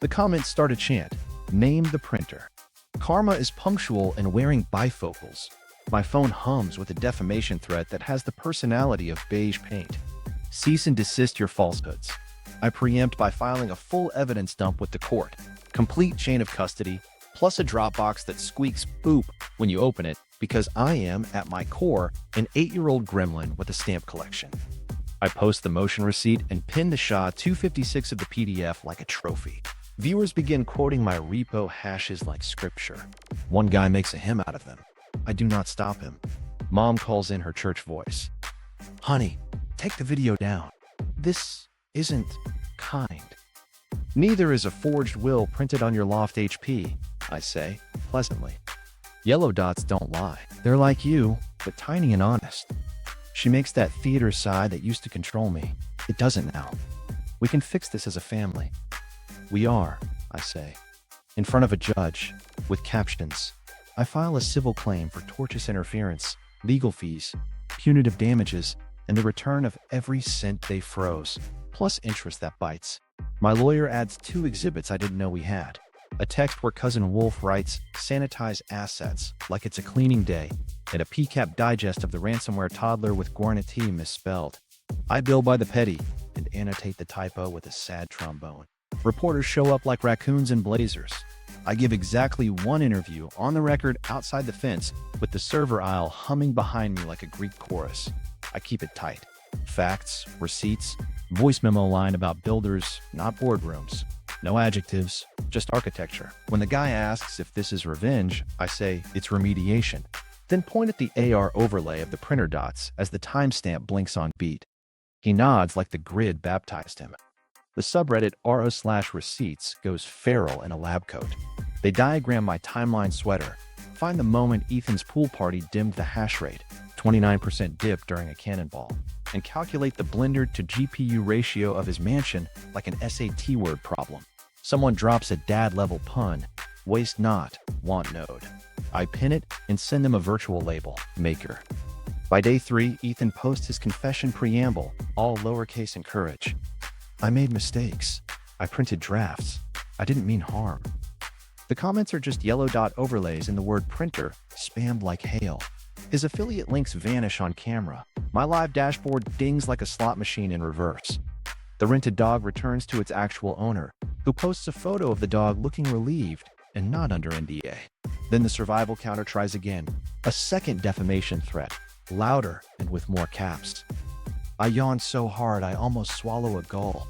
The comments start a chant. Name the printer. Karma is punctual and wearing bifocals. My phone hums with a defamation threat that has the personality of beige paint. Cease and desist your falsehoods. I preempt by filing a full evidence dump with the court. Complete chain of custody, plus a Dropbox that squeaks boop when you open it, because I am, at my core, an 8-year-old gremlin with a stamp collection. I post the motion receipt and pin the SHA-256 of the PDF like a trophy. Viewers begin quoting my repo hashes like scripture. One guy makes a hymn out of them. I do not stop him. Mom calls in her church voice. Honey, take the video down. This isn't kind. Neither is a forged will printed on your loft HP, I say, pleasantly. Yellow dots don't lie. They're like you, but tiny and honest. She makes that theater side that used to control me. It doesn't now. We can fix this as a family. We are, I say. In front of a judge, with captions. I file a civil claim for tortious interference, legal fees, punitive damages, and the return of every cent they froze, plus interest that bites. My lawyer adds 2 exhibits I didn't know we had. A text where Cousin Wolf writes, "Sanitize assets," like it's a cleaning day, and a PCAP digest of the ransomware toddler with Guarnati misspelled. I bill by the petty and annotate the typo with a sad trombone. Reporters show up like raccoons in blazers. I give exactly 1 interview on the record outside the fence with the server aisle humming behind me like a Greek chorus. I keep it tight. Facts, receipts, voice memo line about builders, not boardrooms. No adjectives, just architecture. When the guy asks if this is revenge, I say it's remediation. Then point at the AR overlay of the printer dots as the timestamp blinks on beat. He nods like the grid baptized him. The subreddit r/receipts goes feral in a lab coat. They diagram my timeline sweater, find the moment Ethan's pool party dimmed the hash rate, 29% dip during a cannonball, and calculate the blender to GPU ratio of his mansion like an SAT word problem. Someone drops a dad-level pun, waste not, want node. I pin it and send them a virtual label, maker. By day 3, Ethan posts his confession preamble, all lowercase and courage. I made mistakes. I printed drafts. I didn't mean harm. The comments are just yellow dot overlays in the word printer, spammed like hail. His affiliate links vanish on camera. My live dashboard dings like a slot machine in reverse. The rented dog returns to its actual owner, who posts a photo of the dog looking relieved and not under NDA. Then the survival counter tries again. A second defamation threat, louder and with more caps. I yawn so hard I almost swallow a gull.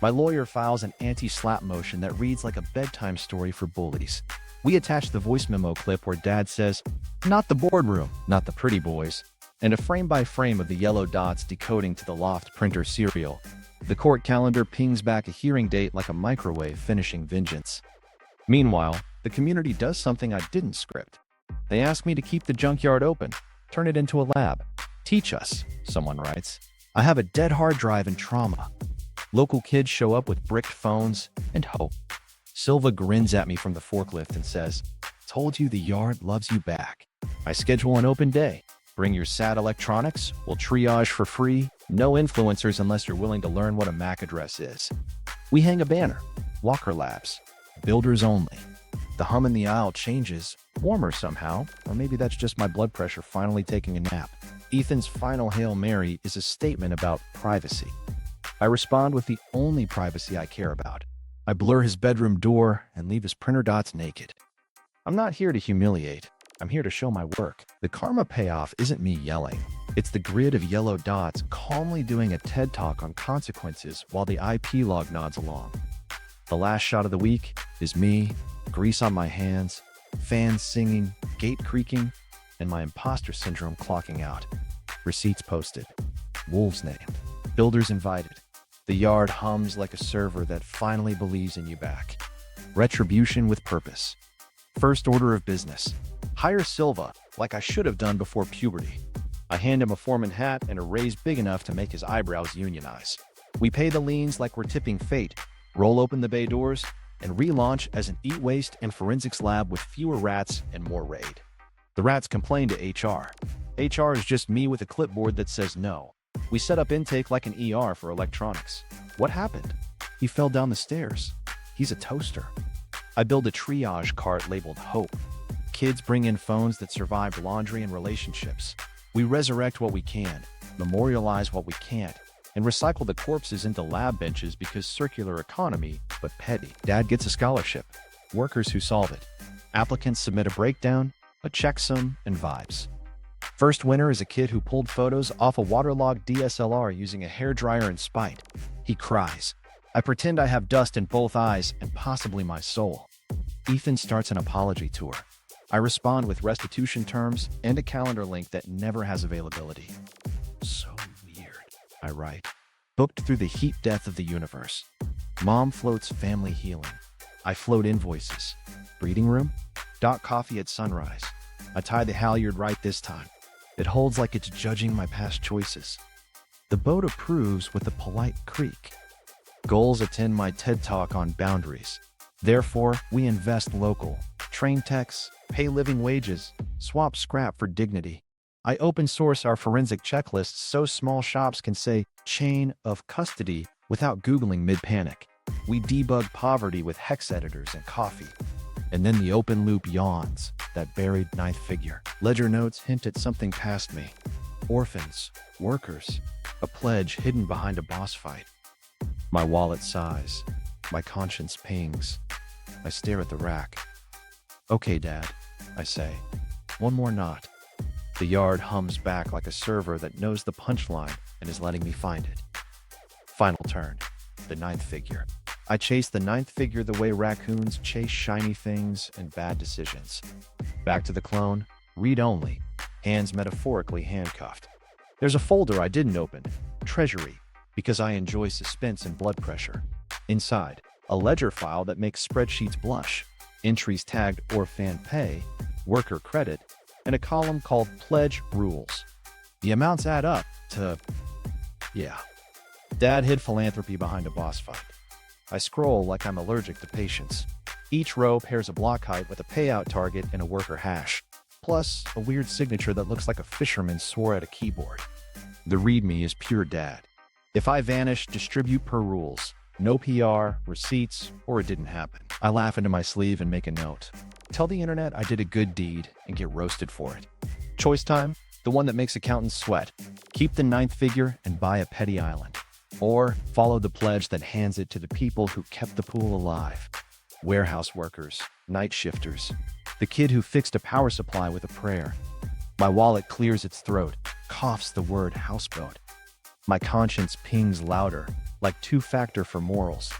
My lawyer files an anti-slap motion that reads like a bedtime story for bullies. We attach the voice memo clip where Dad says, "Not the boardroom, not the pretty boys," and a frame-by-frame of the yellow dots decoding to the Loft printer serial. The court calendar pings back a hearing date like a microwave finishing vengeance. Meanwhile, the community does something I didn't script. They ask me to keep the junkyard open, turn it into a lab. Teach us, someone writes. I have a dead hard drive and trauma. Local kids show up with bricked phones and hope. Silva grins at me from the forklift and says, "Told you the yard loves you back." I schedule an open day. Bring your sad electronics, we'll triage for free. No influencers unless you're willing to learn what a MAC address is. We hang a banner, Walker Labs, builders only. The hum in the aisle changes, warmer somehow, or maybe that's just my blood pressure finally taking a nap. Ethan's final Hail Mary is a statement about privacy. I respond with the only privacy I care about. I blur his bedroom door and leave his printer dots naked. I'm not here to humiliate. I'm here to show my work. The karma payoff isn't me yelling. It's the grid of yellow dots calmly doing a TED Talk on consequences while the IP log nods along. The last shot of the week is me, grease on my hands, fans singing, gate creaking, and my imposter syndrome clocking out. Receipts posted. Wolves named. Builders invited. The yard hums like a server that finally believes in you back. Retribution with purpose. First order of business. Hire Silva, like I should have done before puberty. I hand him a foreman hat and a raise big enough to make his eyebrows unionize. We pay the liens like we're tipping fate, roll open the bay doors, and relaunch as an eat waste and forensics lab with fewer rats and more raid. The rats complain to HR. HR is just me with a clipboard that says no. We set up intake like an ER for electronics. What happened? He fell down the stairs. He's a toaster. I build a triage cart labeled Hope. Kids bring in phones that survived laundry and relationships. We resurrect what we can, memorialize what we can't, and recycle the corpses into lab benches because circular economy, but petty. Dad gets a scholarship. Workers who solve it. Applicants submit a breakdown, a checksum, and vibes. First winner is a kid who pulled photos off a waterlogged DSLR using a hairdryer in spite. He cries. I pretend I have dust in both eyes and possibly my soul. Ethan starts an apology tour. I respond with restitution terms and a calendar link that never has availability. So weird, I write. Booked through the heat death of the universe. Mom floats family healing. I float invoices. Breeding room? Coffee at sunrise. I tie the halyard right this time. It holds like it's judging my past choices. The boat approves with a polite creak. Goals attend my TED Talk on boundaries. Therefore, we invest local, train techs, pay living wages, swap scrap for dignity. I open source our forensic checklists so small shops can say chain of custody without Googling mid-panic. We debug poverty with hex editors and coffee. And then the open loop yawns, that buried ninth figure. Ledger notes hint at something past me. Orphans, workers, a pledge hidden behind a boss fight. My wallet sighs. My conscience pings. I stare at the rack. Okay, Dad, I say. One more knot. The yard hums back like a server that knows the punchline and is letting me find it. Final turn. The ninth figure. I chase the ninth figure the way raccoons chase shiny things and bad decisions. Back to the clone. Read only. Hands metaphorically handcuffed. There's a folder I didn't open. Treasury. Because I enjoy suspense and blood pressure. Inside, a ledger file that makes spreadsheets blush. Entries tagged Orphan Pay, Worker Credit, and a column called Pledge Rules. The amounts add up to... yeah. Dad hid philanthropy behind a boss fight. I scroll like I'm allergic to patience. Each row pairs a block height with a payout target and a worker hash, plus a weird signature that looks like a fisherman swore at a keyboard. The README is pure Dad. If I vanish, distribute per rules. No PR, receipts, or it didn't happen. I laugh into my sleeve and make a note. Tell the internet I did a good deed and get roasted for it. Choice time, the one that makes accountants sweat. Keep the ninth figure and buy a petty island. Or follow the pledge that hands it to the people who kept the pool alive. Warehouse workers, night shifters, the kid who fixed a power supply with a prayer. My wallet clears its throat, coughs the word houseboat. My conscience pings louder, like two-factor for morals.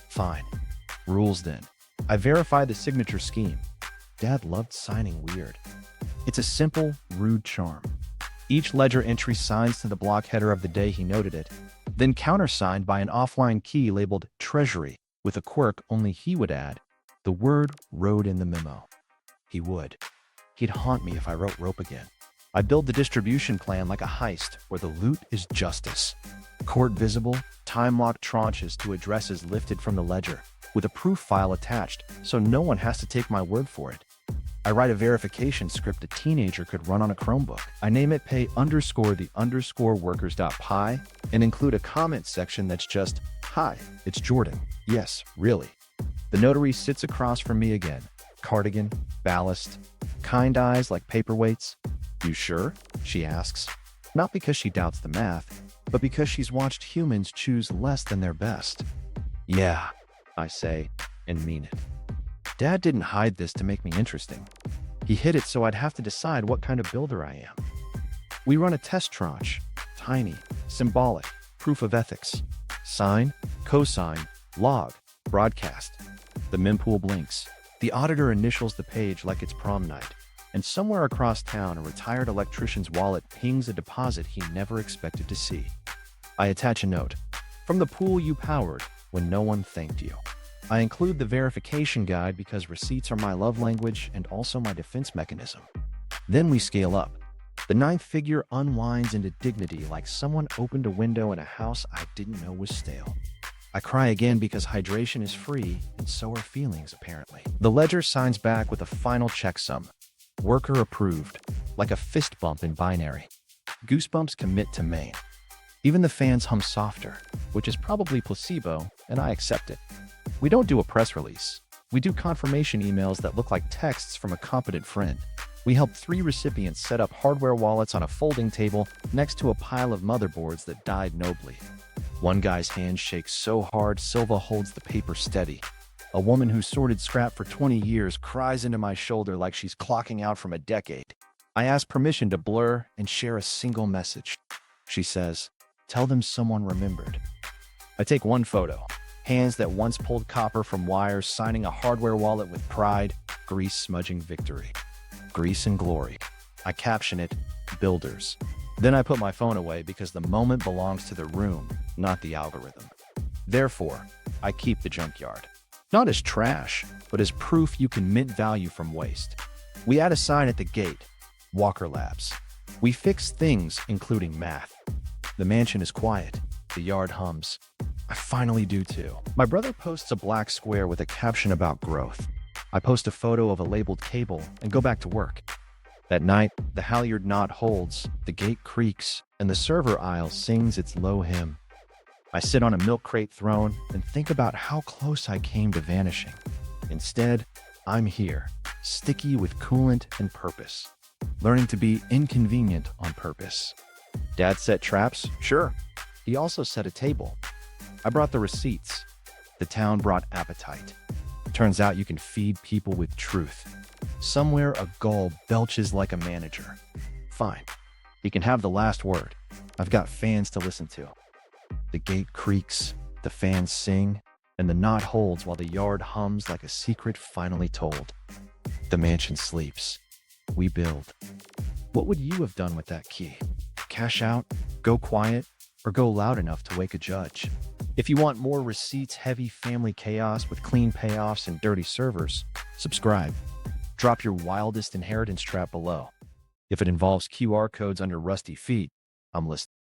Fine. Rules then. I verify the signature scheme. Dad loved signing weird. It's a simple, rude charm. Each ledger entry signs to the block header of the day he noted it, then countersigned by an offline key labeled Treasury, with a quirk only he would add, the word road in the memo. He would. He'd haunt me if I wrote rope again. I build the distribution plan like a heist where the loot is justice. Court visible, time-locked tranches to addresses lifted from the ledger, with a proof file attached so no one has to take my word for it. I write a verification script a teenager could run on a Chromebook. I name it pay_the_workers.py and include a comment section that's just, "Hi, it's Jordan. Yes, really." The notary sits across from me again. Cardigan, ballast, kind eyes like paperweights. "You sure?" she asks. Not because she doubts the math, but because she's watched humans choose less than their best. "Yeah," I say, and mean it. Dad didn't hide this to make me interesting. He hid it so I'd have to decide what kind of builder I am. We run a test tranche. Tiny, symbolic, proof of ethics. Sign, cosign, log, broadcast. The mempool blinks. The auditor initials the page like it's prom night. And somewhere across town, a retired electrician's wallet pings a deposit he never expected to see. I attach a note. "From the pool you powered when no one thanked you." I include the verification guide because receipts are my love language and also my defense mechanism. Then we scale up. The ninth figure unwinds into dignity like someone opened a window in a house I didn't know was stale. I cry again because hydration is free, and so are feelings, apparently. The ledger signs back with a final checksum. Worker approved, like a fist bump in binary. Goosebumps commit to main. Even the fans hum softer, which is probably placebo, and I accept it. We don't do a press release. We do confirmation emails that look like texts from a competent friend. We help 3 recipients set up hardware wallets on a folding table next to a pile of motherboards that died nobly. One guy's hand shakes so hard Silva holds the paper steady. A woman who sorted scrap for 20 years cries into my shoulder like she's clocking out from a decade. I ask permission to blur and share a single message. She says, "Tell them someone remembered." I take one photo. Hands that once pulled copper from wires signing a hardware wallet with pride, grease smudging victory. Grease and glory. I caption it, "Builders." Then I put my phone away because the moment belongs to the room, not the algorithm. Therefore, I keep the junkyard. Not as trash, but as proof you can mint value from waste. We add a sign at the gate, Walker Labs. We fix things, including math. The mansion is quiet. The yard hums. I finally do too. My brother posts a black square with a caption about growth. I post a photo of a labeled cable and go back to work. That night, the halyard knot holds, the gate creaks, and the server aisle sings its low hymn. I sit on a milk crate throne and think about how close I came to vanishing. Instead, I'm here, sticky with coolant and purpose, learning to be inconvenient on purpose. Dad set traps? Sure. He also set a table. I brought the receipts. The town brought appetite. Turns out you can feed people with truth. Somewhere a gull belches like a manager. Fine. He can have the last word. I've got fans to listen to. The gate creaks, the fans sing, and the knot holds while the yard hums like a secret finally told. The mansion sleeps. We build. What would you have done with that key? Cash out, go quiet, or go loud enough to wake a judge? If you want more receipts-heavy family chaos with clean payoffs and dirty servers, subscribe. Drop your wildest inheritance trap below. If it involves QR codes under rusty feet, I'm listening.